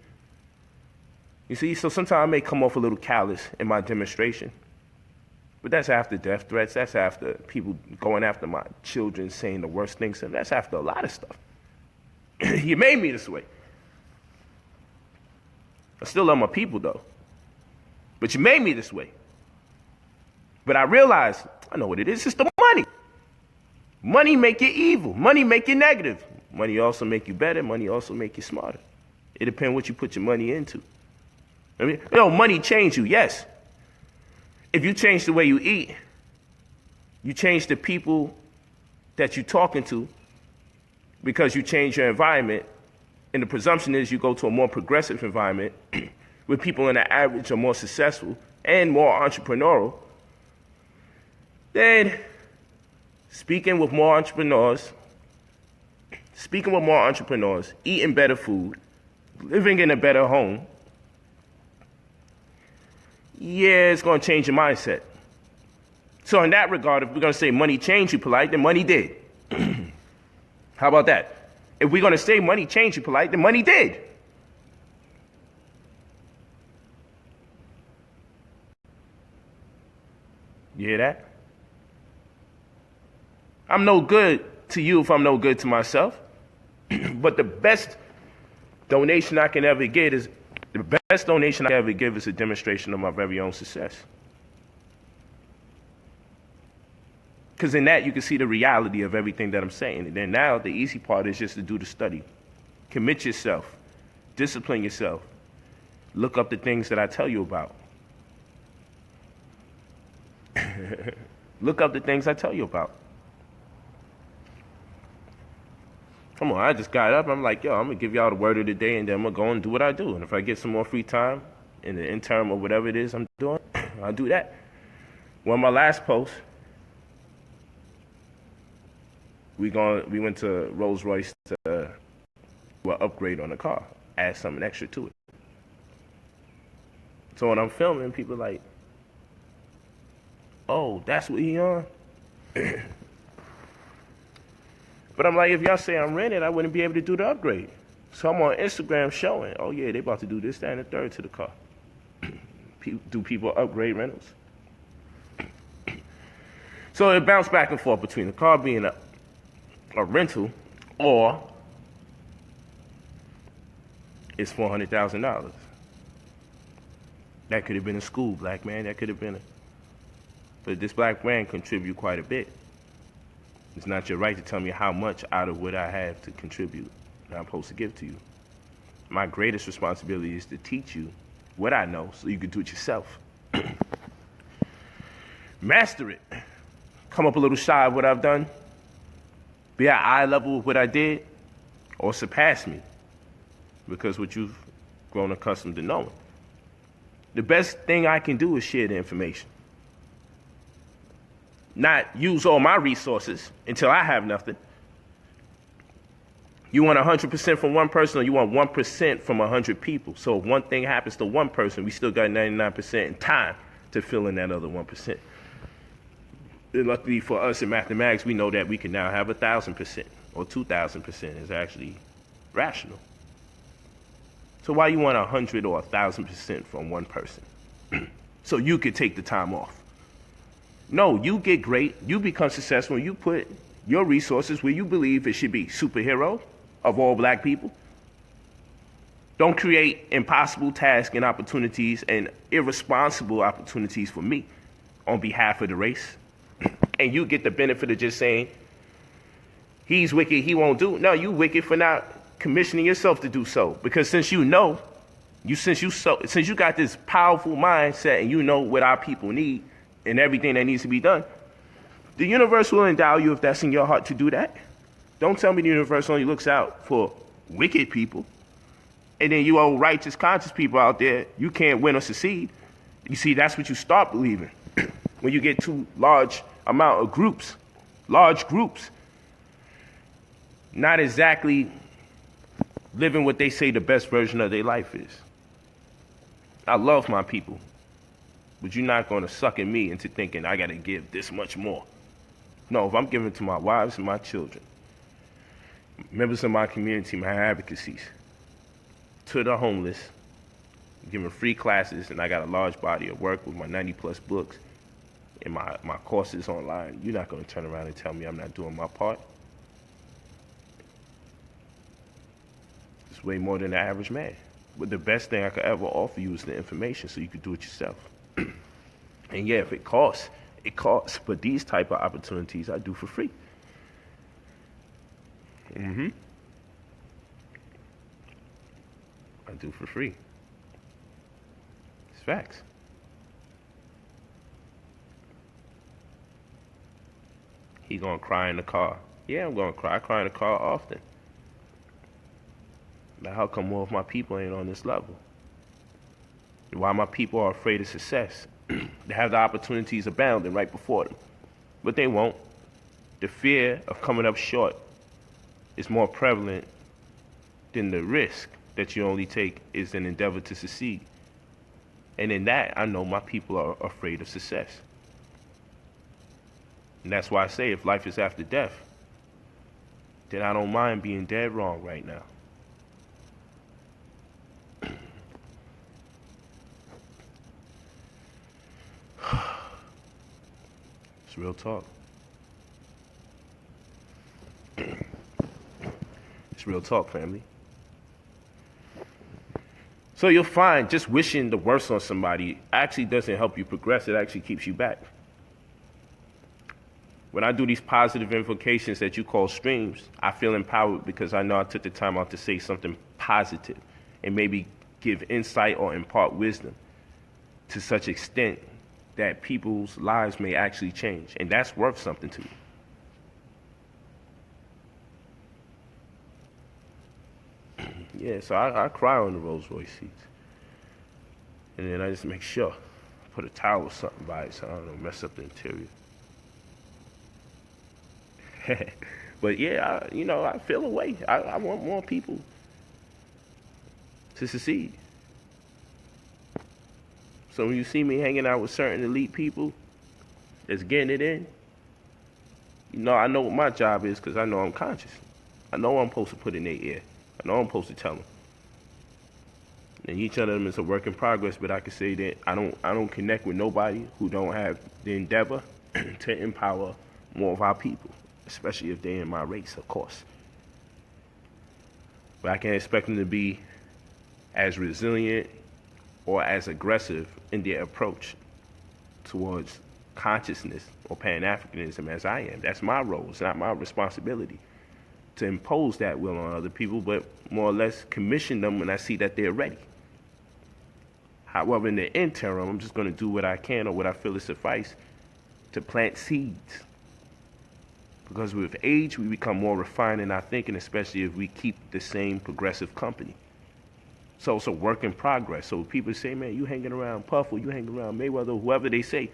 You see, so sometimes I may come off a little callous in my demonstration. But that's after death threats. That's after people going after my children, saying the worst things to them. That's after a lot of stuff. You made me this way. I still love my people, though. But you made me this way. But I realized, I know what it is. It's the money. Money make you evil. Money make you negative. Money also make you better. Money also make you smarter. It depends what you put your money into. I mean, money change you, yes. If you change the way you eat, you change the people that you're talking to because you change your environment, and the presumption is you go to a more progressive environment where people on the average are more successful and more entrepreneurial, then speaking with more entrepreneurs, eating better food, living in a better home, yeah, it's going to change your mindset. So in that regard, if we're going to say money changed you, Polight, then money did. How about that? If we're going to say money changed you, Polight, then money did. You hear that? I'm no good to you if I'm no good to myself. But the best donation I can ever get is a demonstration of my very own success. Because in that, you can see the reality of everything that I'm saying. And then now, the easy part is just to do the study. Commit yourself. Discipline yourself. Look up the things that I tell you about. Look up the things I tell you about. Come on, I just got up. I'm like, yo, I'm going to give y'all the word of the day, and then I'm going to go and do what I do. And if I get some more free time in the interim or whatever it is I'm doing, I'll do that. Well, my last post, we went to Royce to do an upgrade on the car, add something extra to it. So when I'm filming, people are like, oh, that's what he on? But I'm like, if y'all say I'm rented, I wouldn't be able to do the upgrade. So I'm on Instagram showing, oh yeah, they about to do this, that, and the third to the car. Do people upgrade rentals? So it bounced back and forth between the car being a rental or it's $400,000. That could have been a school, black man. That could have been but this black man contribute quite a bit. It's not your right to tell me how much out of what I have to contribute that I'm supposed to give to you. My greatest responsibility is to teach you what I know so you can do it yourself. Master it. Come up a little shy of what I've done. Be at eye level of what I did, or surpass me because what you've grown accustomed to knowing. The best thing I can do is share the information. Not use all my resources until I have nothing. You want 100% from one person, or you want 1% from 100 people. So if one thing happens to one person, we still got 99% in time to fill in that other 1%. And luckily for us in mathematics, we know that we can now have 1,000% or 2,000% is actually rational. So why you want 100 or 1,000% from one person? So you could take the time off. No, you get great, you become successful, you put your resources where you believe it should be. Superhero of all black people. Don't create impossible tasks and opportunities and irresponsible opportunities for me on behalf of the race. And you get the benefit of just saying, he's wicked, he won't do. No, you wicked for not commissioning yourself to do so. Because since you know, since you got this powerful mindset and you know what our people need, and everything that needs to be done, the universe will endow you if that's in your heart to do that. Don't tell me the universe only looks out for wicked people. And then you old righteous, conscious people out there, you can't win or succeed. You see, that's what you start believing. When you get too large amount of groups, large groups, not exactly living what they say the best version of their life is. I love my people. But you're not going to sucker me into thinking I got to give this much more. No, if I'm giving to my wives and my children, members of my community, my advocacies, to the homeless, giving free classes, and I got a large body of work with my 90+ books and my courses online, you're not going to turn around and tell me I'm not doing my part. It's way more than the average man. But the best thing I could ever offer you is the information so you could do it yourself. And yeah, if it costs, it costs. But these type of opportunities I do for free. I do for free. It's facts. He gonna cry in the car. Yeah, I'm gonna cry. I cry in the car often. But how come more of my people ain't on this level? Why my people are afraid of success? They have the opportunities abounding right before them, but they won't. The fear of coming up short is more prevalent than the risk that you only take is an endeavor to succeed. And in that, I know my people are afraid of success. And that's why I say if life is after death, then I don't mind being dead wrong right now. It's real talk. It's real talk, family. So you'll find just wishing the worst on somebody actually doesn't help you progress. It actually keeps you back. When I do these positive invocations that you call streams, I feel empowered because I know I took the time out to say something positive and maybe give insight or impart wisdom to such extent that people's lives may actually change. And that's worth something to me. Yeah, so I cry on the Rolls Royce seats. And then I just make sure. Put a towel or something by it so I don't mess up the interior. But yeah, I feel a way. I want more people to succeed. So when you see me hanging out with certain elite people that's getting it in, I know what my job is because I know I'm conscious. I know I'm supposed to put in their ear. I know I'm supposed to tell them. And each of them is a work in progress, but I can say that I don't connect with nobody who don't have the endeavor to empower more of our people, especially if they're in my race, of course. But I can't expect them to be as resilient or as aggressive in their approach towards consciousness or Pan-Africanism as I am. That's my role. It's not my responsibility to impose that will on other people, but more or less commission them when I see that they're ready. However, in the interim, I'm just going to do what I can or what I feel is suffice to plant seeds. Because with age, we become more refined in our thinking, especially if we keep the same progressive company. So it's a work in progress. So people say, man, you hanging around Puff or you hanging around Mayweather, whoever they say,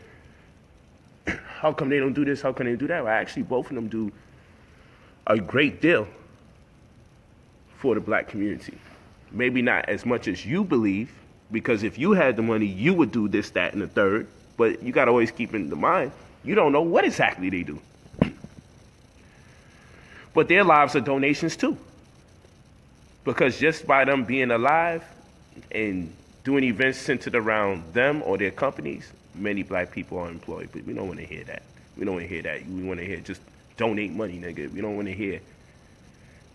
how come they don't do this? How come they do that? Well, actually, both of them do a great deal for the black community. Maybe not as much as you believe, because if you had the money, you would do this, that, and the third. But you got to always keep in mind, you don't know what exactly they do. But their lives are donations too. Because just by them being alive and doing events centered around them or their companies, many black people are employed. But we don't want to hear that. We don't want to hear that. We want to hear just donate money, nigga. We don't want to hear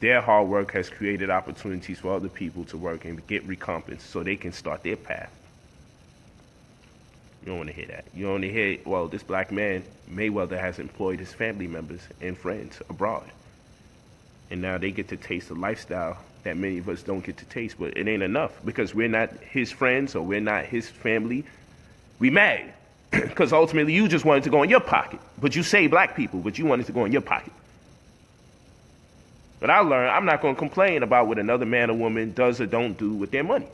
their hard work has created opportunities for other people to work and get recompensed so they can start their path. You don't want to hear that. You don't want to hear, well, this black man, Mayweather, has employed his family members and friends abroad. And now they get to taste the lifestyle that many of us don't get to taste, but it ain't enough because we're not his friends or we're not his family. We mad because ultimately you just wanted to go in your pocket, but you say black people, but you wanted to go in your pocket. But I learned I'm not going to complain about what another man or woman does or don't do with their money.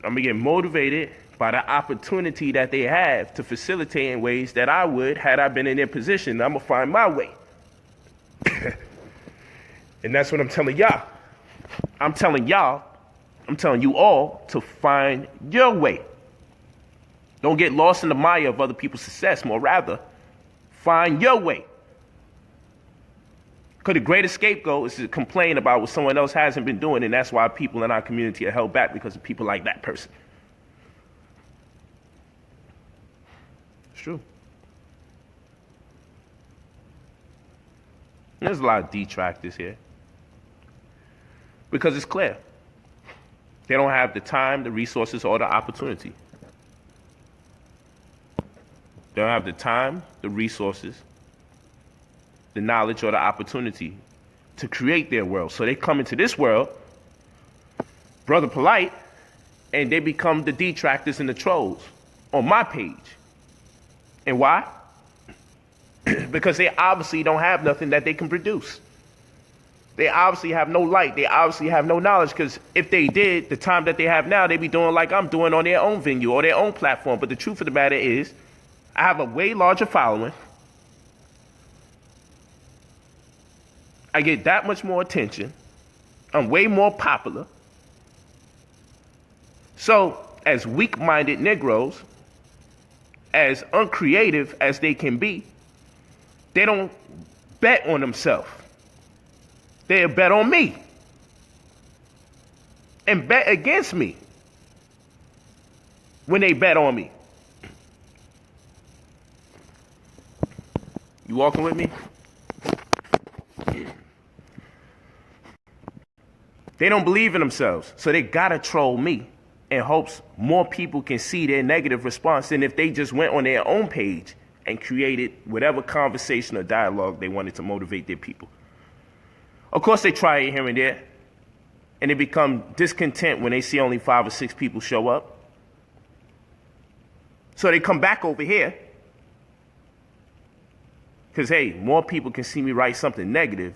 I'm going to get motivated by the opportunity that they have to facilitate in ways that I would had I been in their position. I'm going to find my way. And that's what I'm telling y'all. I'm telling you all to find your way. Don't get lost in the mire of other people's success. More rather, find your way. Because the greatest scapegoat is to complain about what someone else hasn't been doing, and that's why people in our community are held back because of people like that person. It's true. There's a lot of detractors here. Because it's clear. They don't have the time, the resources, or the opportunity. They don't have the time, the resources, the knowledge, or the opportunity to create their world. So they come into this world, Brother Polight, and they become the detractors and the trolls on my page. And why? Because they obviously don't have nothing that they can produce. They obviously have no light. They obviously have no knowledge, because if they did, the time that they have now, they'd be doing like I'm doing on their own venue or their own platform. But the truth of the matter is, I have a way larger following. I get that much more attention. I'm way more popular. So, as weak-minded Negroes, as uncreative as they can be, they don't bet on themselves. They'll bet on me and bet against me when they bet on me. You walking with me? They don't believe in themselves, so they gotta troll me in hopes more people can see their negative response than if they just went on their own page and created whatever conversation or dialogue they wanted to motivate their people. Of course, they try it here and there, and they become discontent when they see only 5 or 6 people show up. So they come back over here, because, hey, more people can see me write something negative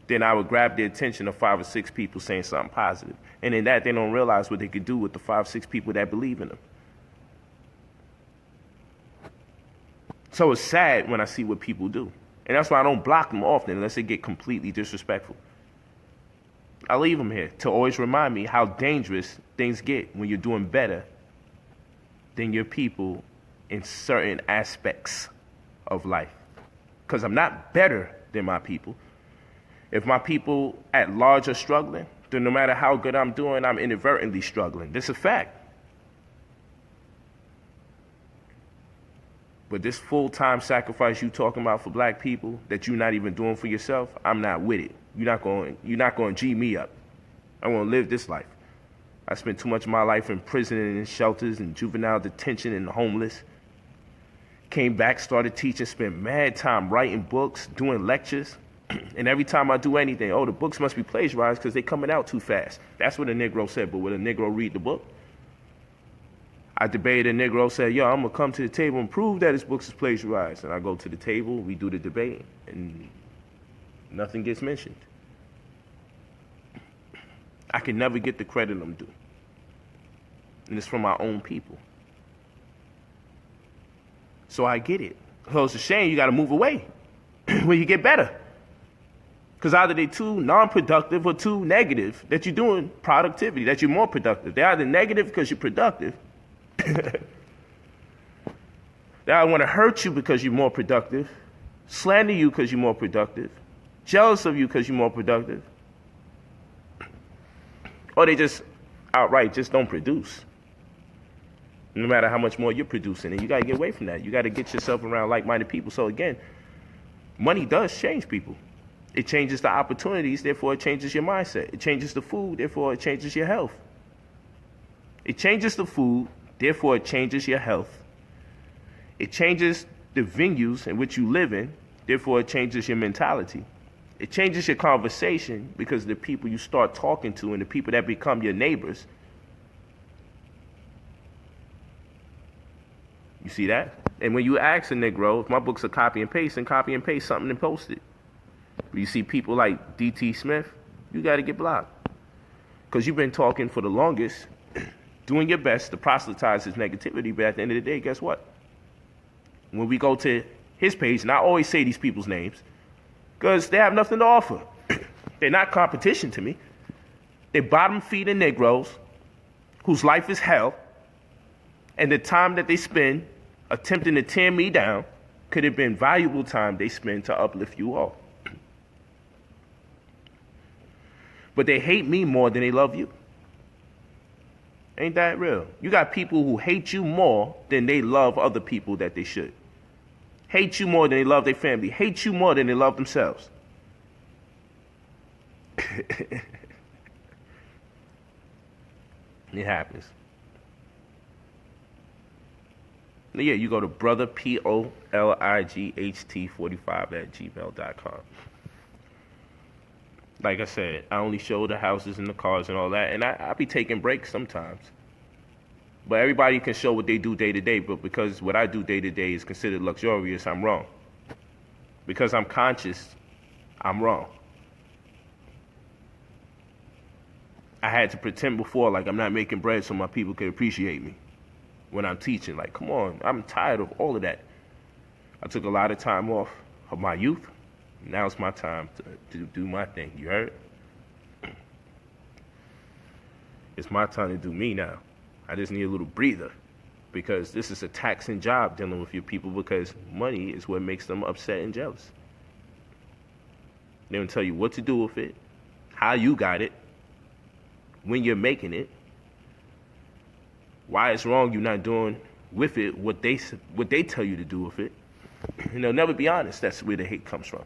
then I would grab the attention of 5 or 6 people saying something positive. And in that, they don't realize what they could do with the 5 or 6 people that believe in them. So it's sad when I see what people do. And that's why I don't block them often unless they get completely disrespectful. I leave them here to always remind me how dangerous things get when you're doing better than your people in certain aspects of life. Because I'm not better than my people. If my people at large are struggling, then no matter how good I'm doing, I'm inadvertently struggling. That's a fact. But this full-time sacrifice you talking about for black people that you're not even doing for yourself, I'm not with it. You're not going to G me up. I want to live this life. I spent too much of my life in prison and in shelters and juvenile detention and homeless. Came back, started teaching, spent mad time writing books, doing lectures. And every time I do anything, the books must be plagiarized because they're coming out too fast. That's what a Negro said, but would a Negro read the book? I debated a Negro, said, yo, I'm going to come to the table and prove that his books is plagiarized. And I go to the table, we do the debate, and nothing gets mentioned. I can never get the credit I'm due. And it's from my own people. So I get it. So it's a shame you got to move away where you get better. Because either they're too non-productive or too negative that you're doing productivity, that you're more productive. They're either negative because you're productive. They either want to hurt you because you're more productive, slander you because you're more productive, jealous of you because you're more productive, or they just outright just don't produce. No matter how much more you're producing, and you got to get away from that. You got to get yourself around like-minded people. So again, money does change people. It changes the opportunities, therefore it changes your mindset. It changes the food, therefore it changes your health. It changes the food, therefore it changes your health. It changes the venues in which you live in, therefore it changes your mentality. It changes your conversation because of the people you start talking to and the people that become your neighbors. You see that? And when you ask a Negro, if my book's a copy and paste, then copy and paste something and post it. When you see people like D.T. Smith, you got to get blocked. Because you've been talking for the longest, doing your best to proselytize his negativity, but at the end of the day, guess what? When we go to his page, and I always say these people's names, because they have nothing to offer. They're not competition to me. They're bottom-feeding Negroes whose life is hell, and the time that they spend attempting to tear me down could have been valuable time they spend to uplift you all. But they hate me more than they love you. Ain't that real? You got people who hate you more than they love other people that they should. Hate you more than they love their family. Hate you more than they love themselves. It happens. Yeah, you go to brother, POLIGHT45@gmail.com. Like I said, I only show the houses and the cars and all that, and I be taking breaks sometimes. But everybody can show what they do day to day, but because what I do day to day is considered luxurious, I'm wrong. Because I'm conscious, I'm wrong. I had to pretend before like I'm not making bread so my people could appreciate me when I'm teaching. Like, come on, I'm tired of all of that. I took a lot of time off of my youth. Now it's my time to do my thing. You heard? It's my time to do me now. I just need a little breather because this is a taxing job dealing with your people because money is what makes them upset and jealous. They don't tell you what to do with it, how you got it, when you're making it, why it's wrong you're not doing with it what they tell you to do with it. And they'll never be honest. That's where the hate comes from.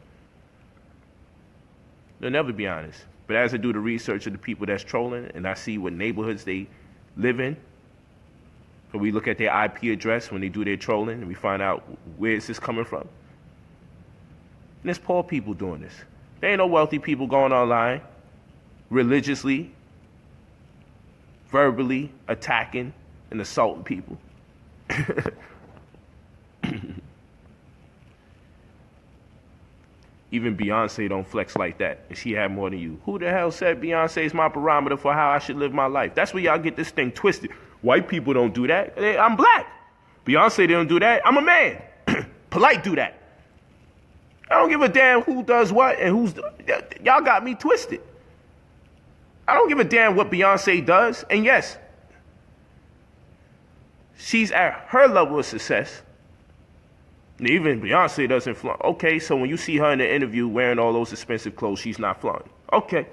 They'll never be honest. But as I do the research of the people that's trolling and I see what neighborhoods they live in, so we look at their IP address when they do their trolling and we find out where is this coming from. And it's poor people doing this. There ain't no wealthy people going online religiously, verbally attacking and assaulting people. Even Beyonce don't flex like that, and she had more than you. Who the hell said Beyonce is my barometer for how I should live my life? That's where y'all get this thing twisted. White people don't do that. I'm black. Beyonce don't do that. I'm a man. Polight do that. I don't give a damn who does what and who's... Y'all got me twisted. I don't give a damn what Beyonce does. And yes, she's at her level of success. Even Beyonce doesn't flaunt. Okay, so when you see her in the interview wearing all those expensive clothes, she's not flaunting. Okay.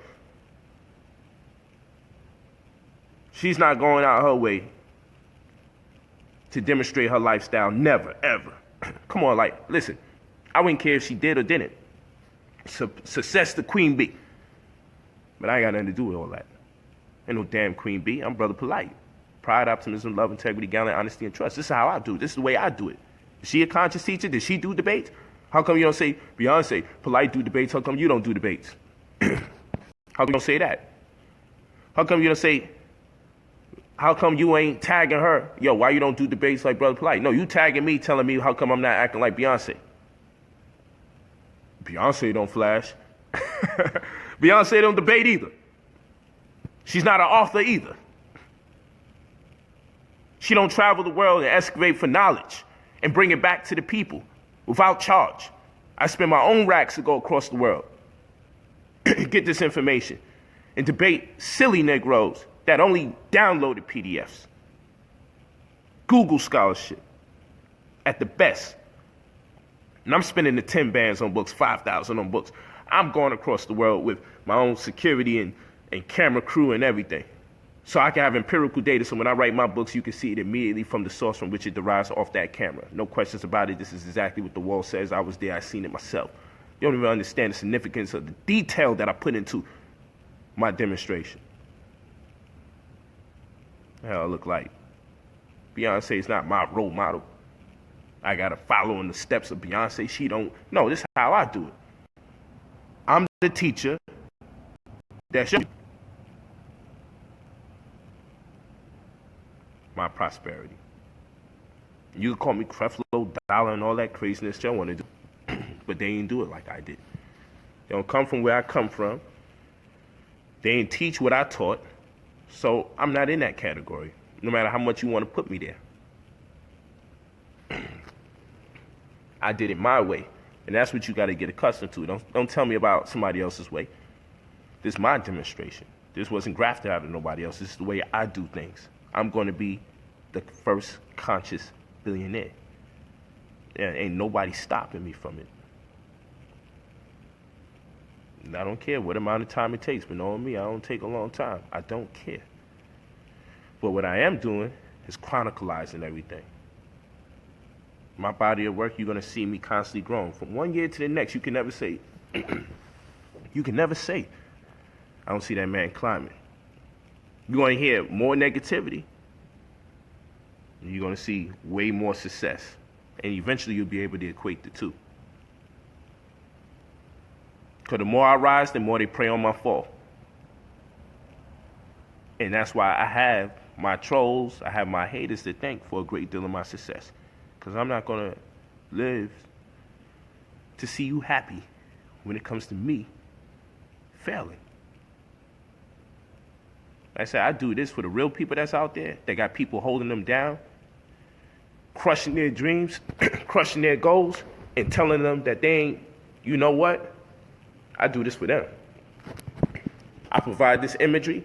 She's not going out her way to demonstrate her lifestyle. Never, ever. Come on, like, listen. I wouldn't care if she did or didn't. Success to Queen Bee. But I ain't got nothing to do with all that. Ain't no damn Queen Bee. I'm Brother Polight. Pride, optimism, love, integrity, gallant, honesty, and trust. This is how I do it. This is the way I do it. Is she a conscious teacher? Did she do debates? How come you don't say, Beyonce, Polight do debates? How come you don't do debates? How come you don't say that? How come you don't say, how come you ain't tagging her? Yo, why you don't do debates like Brother Polight? No, you tagging me, telling me how come I'm not acting like Beyonce. Beyonce don't flash. Beyonce don't debate either. She's not an author either. She don't travel the world and excavate for knowledge and bring it back to the people without charge. I spend my own racks to go across the world, get this information, and debate silly Negroes that only downloaded PDFs. Google scholarship at the best. And I'm spending the 10 bands on books, 5,000 on books. I'm going across the world with my own security and camera crew and everything. So I can have empirical data, so when I write my books, you can see it immediately from the source from which it derives off that camera. No questions about it. This is exactly what the wall says. I was there. I seen it myself. You don't even understand the significance of the detail that I put into my demonstration. Hell, I look like Beyonce is not my role model. I got to follow in the steps of Beyonce. She don't. No, this is how I do it. I'm the teacher that should my prosperity. You can call me Creflo Dollar and all that craziness y'all want to do, but they ain't do it like I did. They don't come from where I come from. They ain't teach what I taught, so I'm not in that category, no matter how much you want to put me there. I did it my way, and that's what you got to get accustomed to. Don't tell me about somebody else's way. This is my demonstration. This wasn't grafted out of nobody else. This is the way I do things. I'm going to be the first conscious billionaire. And ain't nobody stopping me from it. And I don't care what amount of time it takes, but knowing me, I don't take a long time. I don't care. But what I am doing is chronicalizing everything. My body of work, you're going to see me constantly growing. From one year to the next, you can never say, you can never say, I don't see that man climbing. You're going to hear more negativity, and you're going to see way more success. And eventually you'll be able to equate the two. Because the more I rise, the more they prey on my fall. And that's why I have my trolls, I have my haters to thank for a great deal of my success. Because I'm not going to live to see you happy when it comes to me failing. Like I said, I do this for the real people that's out there. They got people holding them down, crushing their dreams, crushing their goals, and telling them that they ain't, you know what? I do this for them. I provide this imagery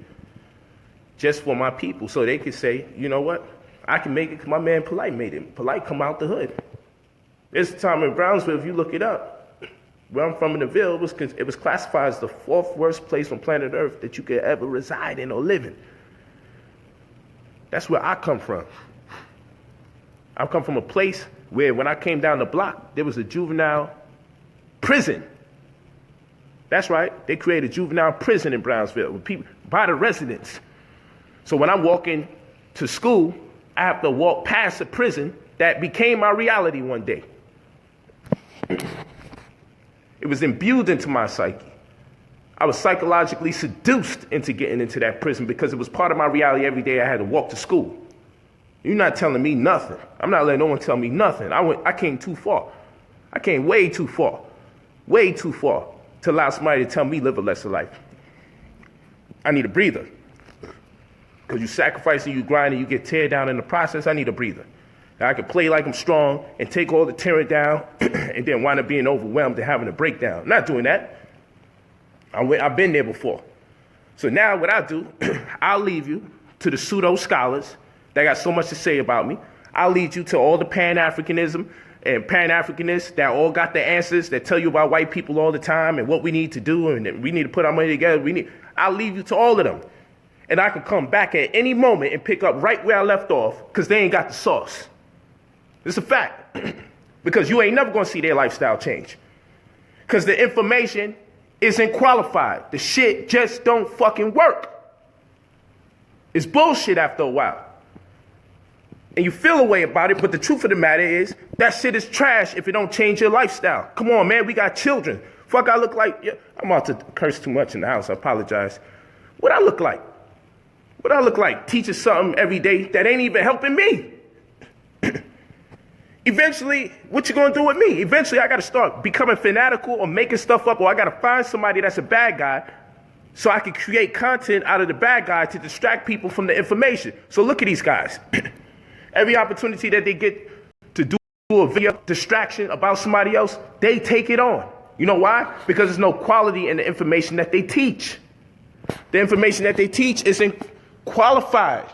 just for my people so they can say, you know what? I can make it because my man Polight made it. Polight come out the hood. There's a time in Brownsville, if you look it up, where I'm from in the Ville, it was classified as the 4th worst place on planet Earth that you could ever reside in or live in. That's where I come from. I come from a place where when I came down the block, there was a juvenile prison. That's right. They created a juvenile prison in Brownsville with people by the residents. So when I'm walking to school, I have to walk past a prison that became my reality one day. It was imbued into my psyche. I was psychologically seduced into getting into that prison because it was part of my reality every day I had to walk to school. You're not telling me nothing. I'm not letting no one tell me nothing. I came too far. I came way too far. Way too far to allow somebody to tell me live a lesser life. I need a breather. Because you sacrifice and you grind and you get teared down in the process, I need a breather. Now, I can play like I'm strong and take all the tearing down and then wind up being overwhelmed and having a breakdown. I'm not doing that. I've been there before. So now what I do, I'll leave you to the pseudo scholars that got so much to say about me. I'll lead you to all the Pan-Africanism and Pan-Africanists that all got the answers that tell you about white people all the time and what we need to do and that we need to put our money together. I'll leave you to all of them. And I can come back at any moment and pick up right where I left off because they ain't got the sauce. It's a fact. Because you ain't never going to see their lifestyle change. Because the information isn't qualified. The shit just don't fucking work. It's bullshit after a while. And you feel a way about it, but the truth of the matter is that shit is trash if it don't change your lifestyle. Come on, man, we got children. Fuck, I look like, yeah, I'm about to curse too much in the house, I apologize. What I look like? What I look like? Teaching something every day that ain't even helping me. Eventually, what you gonna do with me? Eventually, I gotta start becoming fanatical or making stuff up, or I gotta find somebody that's a bad guy so I can create content out of the bad guy to distract people from the information. So look at these guys. Every opportunity that they get to do a video distraction about somebody else, they take it on. You know why? Because there's no quality in the information that they teach. The information that they teach isn't qualified.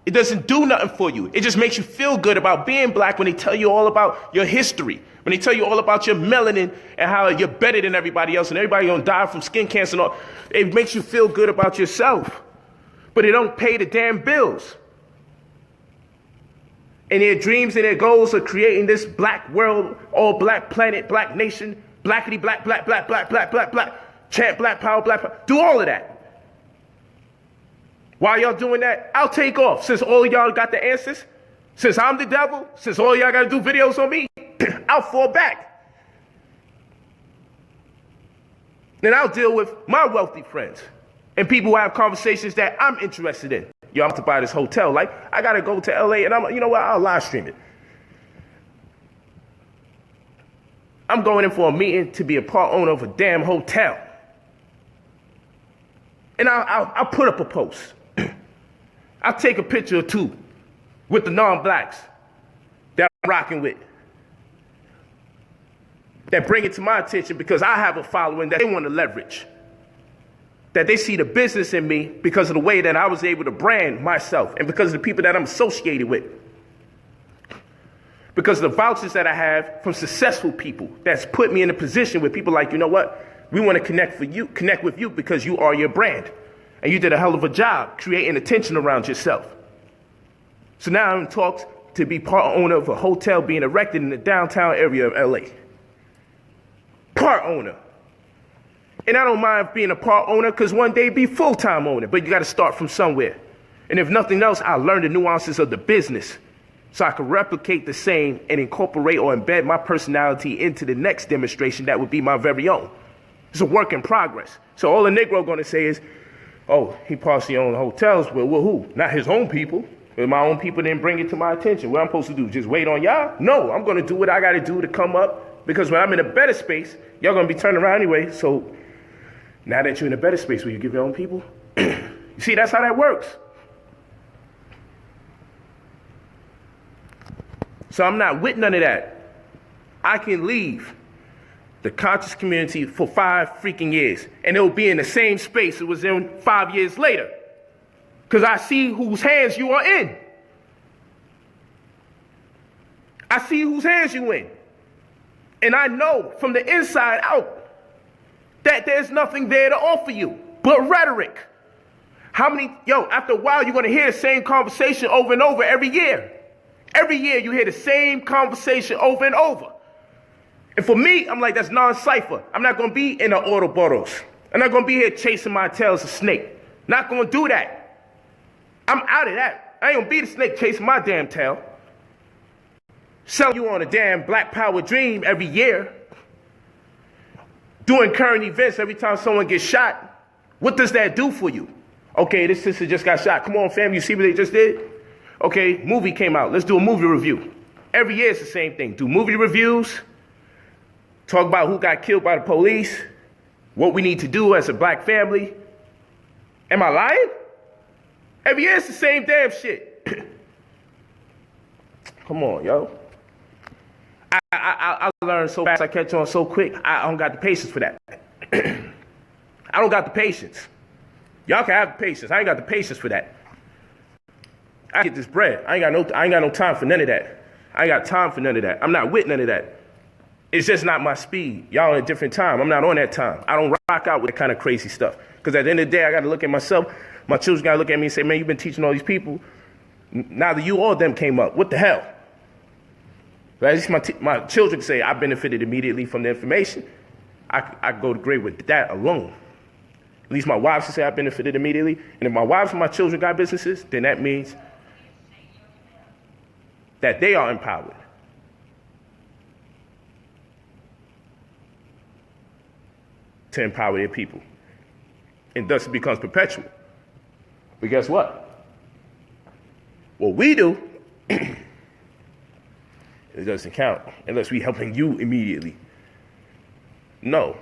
It doesn't do nothing for you. It just makes you feel good about being black when they tell you all about your history. When they tell you all about your melanin and how you're better than everybody else and everybody gonna die from skin cancer and all. It makes you feel good about yourself. But it don't pay the damn bills. And their dreams and their goals are creating this black world, all black planet, black nation, blackity black, black, black, black, black, black, black, chant black power, black power. Do all of that. While y'all doing that, I'll take off. Since all of y'all got the answers, since I'm the devil, since all y'all got to do videos on me, I'll fall back. Then I'll deal with my wealthy friends and people who have conversations that I'm interested in. Yo, I'm about to buy this hotel. Like, I got to go to LA and you know what? I'll live stream it. I'm going in for a meeting to be a part owner of a damn hotel. And I'll put up a post. I'll take a picture or two with the non-blacks that I'm rocking with. That bring it to my attention because I have a following that they want to leverage. That they see the business in me because of the way that I was able to brand myself and because of the people that I'm associated with. Because of the vouchers that I have from successful people that's put me in a position with people like, you know what? We want to connect with you because you are your brand. And you did a hell of a job creating attention around yourself. So now I'm in talks to be part owner of a hotel being erected in the downtown area of LA. Part owner. And I don't mind being a part owner because one day be full-time owner, but you got to start from somewhere. And if nothing else, I'll learn the nuances of the business so I can replicate the same and incorporate or embed my personality into the next demonstration that would be my very own. It's a work in progress. So all the Negro going to say is, oh, he partially owns hotels. Well, who? Not his own people. If my own people didn't bring it to my attention. What I'm supposed to do, just wait on y'all? No, I'm going to do what I got to do to come up. Because when I'm in a better space, y'all going to be turning around anyway. So now that you're in a better space, will you give your own people? You see, that's how that works. So I'm not with none of that. I can leave the conscious community for 5 freaking years, and it'll be in the same space it was in 5 years later. Because I see whose hands you are in. I see whose hands you in. And I know from the inside out that there's nothing there to offer you but rhetoric. After a while, you're going to hear the same conversation over and over every year. Every year, you hear the same conversation over and over. And for me, I'm like, that's non-cipher. I'm not going to be in the Ouroboros. I'm not going to be here chasing my tail as a snake. Not going to do that. I'm out of that. I ain't going to be the snake chasing my damn tail. Selling you on a damn black power dream every year. Doing current events every time someone gets shot. What does that do for you? Okay, this sister just got shot. Come on, fam, you see what they just did? Okay, movie came out. Let's do a movie review. Every year it's the same thing. Do movie reviews. Talk about who got killed by the police, what we need to do as a black family. Am I lying? Every year it's the same damn shit. Come on, yo. I learn so fast, I catch on so quick, I don't got the patience for that. I don't got the patience. Y'all can have the patience. I ain't got the patience for that. I get this bread. I ain't got no time for none of that. I ain't got time for none of that. I'm not with none of that. It's just not my speed. Y'all on a different time. I'm not on that time. I don't rock out with that kind of crazy stuff. Because at the end of the day, I got to look at myself. My children got to look at me and say, man, you've been teaching all these people. Neither you or them came up. What the hell? But at least my children say I benefited immediately from the information. I go to grade with that alone. At least my wives say I benefited immediately. And if my wives and my children got businesses, then that means that they are empowered. To empower their people. And thus it becomes perpetual. But guess what? What we do, it doesn't count unless we helping you immediately. No.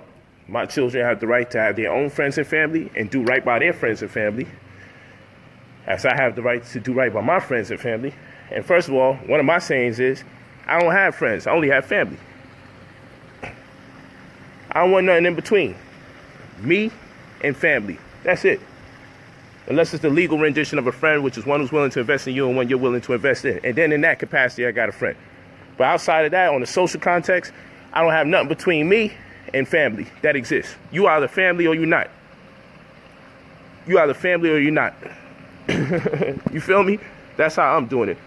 My children have the right to have their own friends and family and do right by their friends and family, as I have the right to do right by my friends and family. And first of all, one of my sayings is, I don't have friends, I only have family. I don't want nothing in between. Me and family, that's it. Unless it's the legal rendition of a friend, which is one who's willing to invest in you and one you're willing to invest in. And then in that capacity, I got a friend. But outside of that, on the social context, I don't have nothing between me and family that exists. You either family or you're not. You either family or you're not. You feel me? That's how I'm doing it.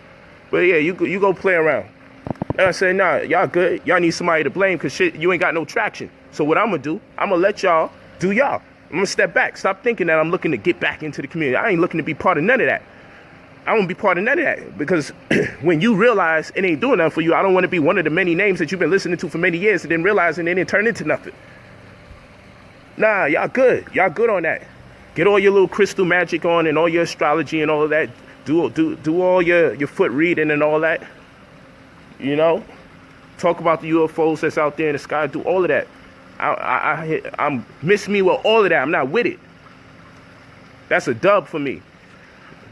But yeah, you go play around. And I say, nah, y'all good. Y'all need somebody to blame because shit, you ain't got no traction. So what I'm going to do, I'm going to let y'all do y'all. I'm going to step back. Stop thinking that I'm looking to get back into the community. I ain't looking to be part of none of that. I don't want to be part of none of that. Because when you realize it ain't doing nothing for you, I don't want to be one of the many names that you've been listening to for many years and then realizing it didn't turn into nothing. Nah, y'all good. Y'all good on that. Get all your little crystal magic on and all your astrology and all of that. Do all your foot reading and all that. You know? Talk about the UFOs that's out there in the sky. Do all of that. I'm miss me with all of that. I'm not with it. That's a dub for me.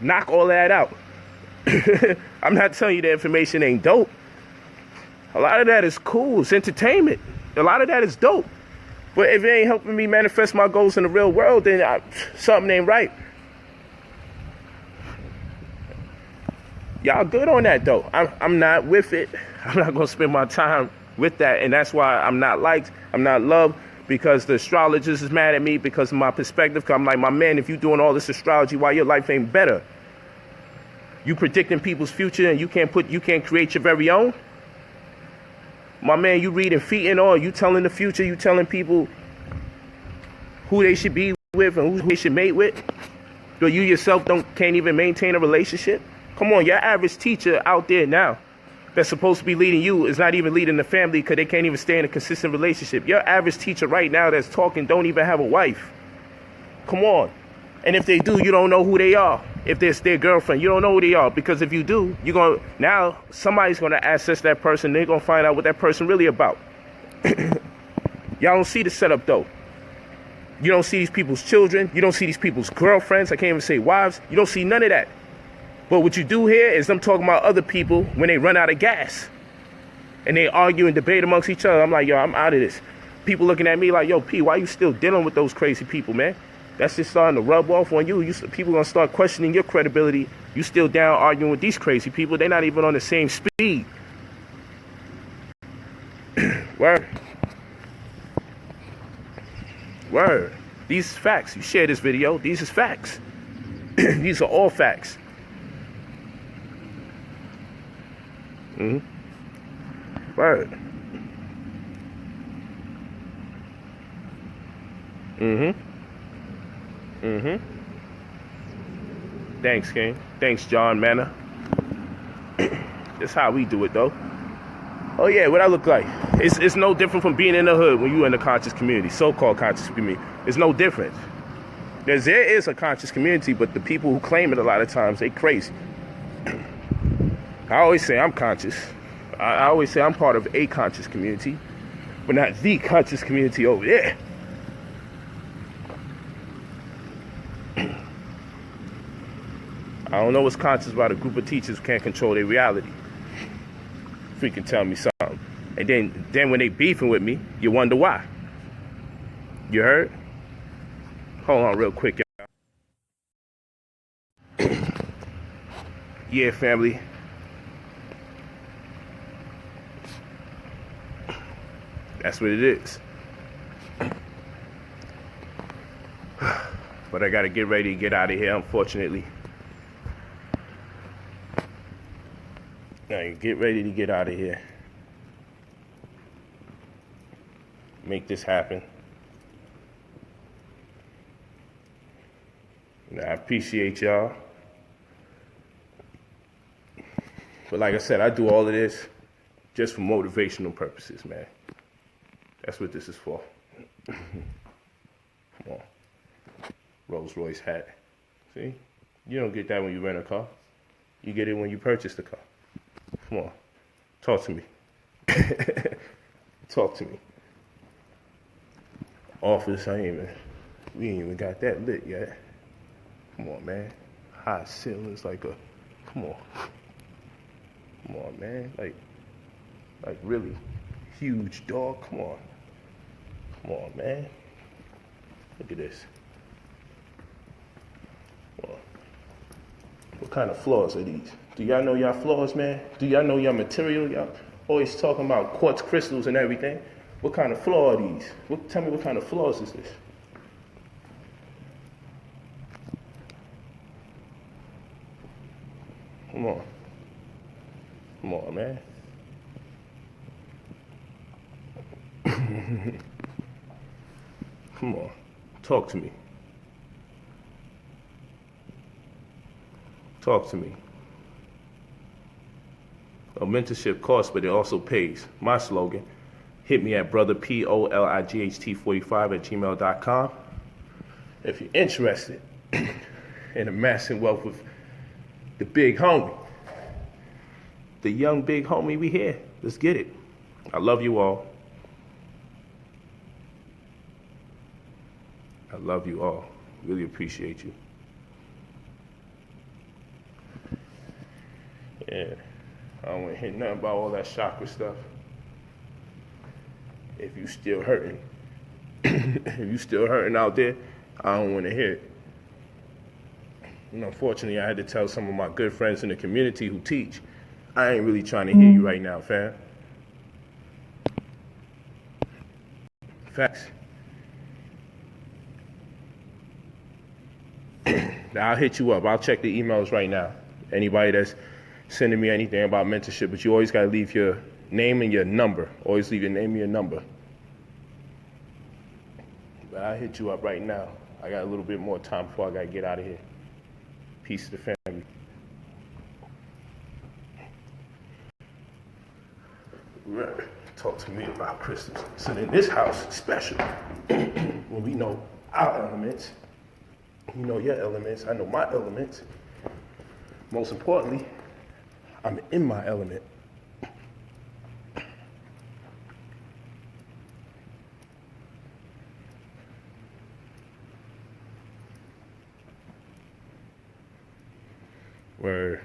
Knock all that out. I'm not telling you the information ain't dope. A lot of that is cool. It's entertainment. A lot of that is dope. But if it ain't helping me manifest my goals in the real world, then something ain't right. Y'all good on that, though. I'm not with it. I'm not going to spend my time with that. And that's why I'm not liked. I'm not loved. Because the astrologist is mad at me because of my perspective. Because I'm like, my man, if you doing all this astrology, why your life ain't better? You predicting people's future and you can't create your very own? My man, you reading feet and all. You telling the future. You telling people who they should be with and who they should mate with. But you yourself can't even maintain a relationship. Come on, your average teacher out there now that's supposed to be leading you is not even leading the family because they can't even stay in a consistent relationship. Your average teacher right now that's talking don't even have a wife. Come on. And if they do, you don't know who they are. If it's their girlfriend, you don't know who they are. Because if you do, now somebody's going to access that person. They're going to find out what that person really about. Y'all don't see the setup, though. You don't see these people's children. You don't see these people's girlfriends. I can't even say wives. You don't see none of that. But what you do here is them talking about other people when they run out of gas. And they argue and debate amongst each other. I'm like, yo, I'm out of this. People looking at me like, yo, P, why you still dealing with those crazy people, man? That's just starting to rub off on you. People going to start questioning your credibility. You still down arguing with these crazy people. They're not even on the same speed. Word. Word. These is facts. You share this video. These is facts. These are all facts. Word. Thanks, King. Thanks, John Manna. That's how we do it, though. Oh, yeah, what I look like. It's no different from being in the hood when you're in the conscious community, so-called conscious community. It's no different. There is a conscious community, but the people who claim it a lot of times, they crazy. I always say I'm conscious. I always say I'm part of a conscious community. but not the conscious community over there. I don't know what's conscious about a group of teachers who can't control their reality. Freaking tell me something. And then when they beefing with me, you wonder why. You heard? Hold on real quick, y'all. Yeah, family. That's what it is. But I gotta get ready to get out of here, unfortunately. I get ready to get out of here. Make this happen. And I appreciate y'all. But like I said, I do all of this just for motivational purposes, man. That's what this is for. Come on. Rolls Royce hat. See? You don't get that when you rent a car. You get it when you purchase the car. Come on. Talk to me. Talk to me. Office, we ain't even got that lit yet. Come on, man. High ceilings like a, come on. Come on, man. Like really huge dog. Come on. Come on, man. Look at this. Come on. What kind of floors are these? Do y'all know y'all floors, man? Do y'all know y'all material? Y'all always talking about quartz crystals and everything. What kind of floor are these? Tell me what kind of floors is this? Come on. Come on, man. Come on. Talk to me. Talk to me. A mentorship costs, but it also pays. My slogan, hit me at brotherpolight45@gmail.com. If you're interested in amassing wealth with the big homie, the young big homie, we here. Let's get it. I love you all. I love you all. Really appreciate you. Yeah. I don't want to hear nothing about all that chakra stuff. If you still hurting, if you still hurting out there, I don't want to hear it. And unfortunately, I had to tell some of my good friends in the community who teach, I ain't really trying to hear you right now, fam. Facts. Now, I'll hit you up. I'll check the emails right now. Anybody that's sending me anything about mentorship, but you always got to leave your name and your number. Always leave your name and your number. But I'll hit you up right now. I got a little bit more time before I got to get out of here. Peace to the family. Right. Talk to me about crystals. So in this house, special. When we know our elements, you know your elements, I know my elements. Most importantly, I'm in my element. Where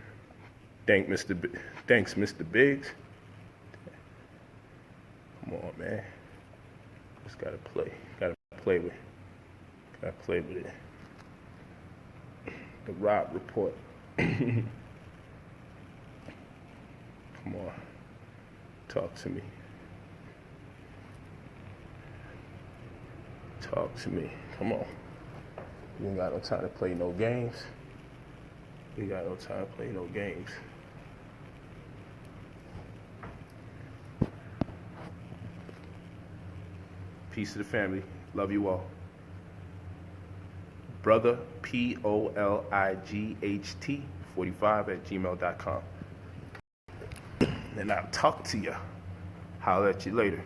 thanks, Mr. Biggs. Come on, man. Just gotta play. Gotta play with it. The Rob report. Come on. Talk to me. Talk to me. Come on. You ain't got no time to play no games. You got no time to play no games. Peace to the family. Love you all. Brother POLIGHT 45@gmail.com. And I'll talk to you. Holler at you later.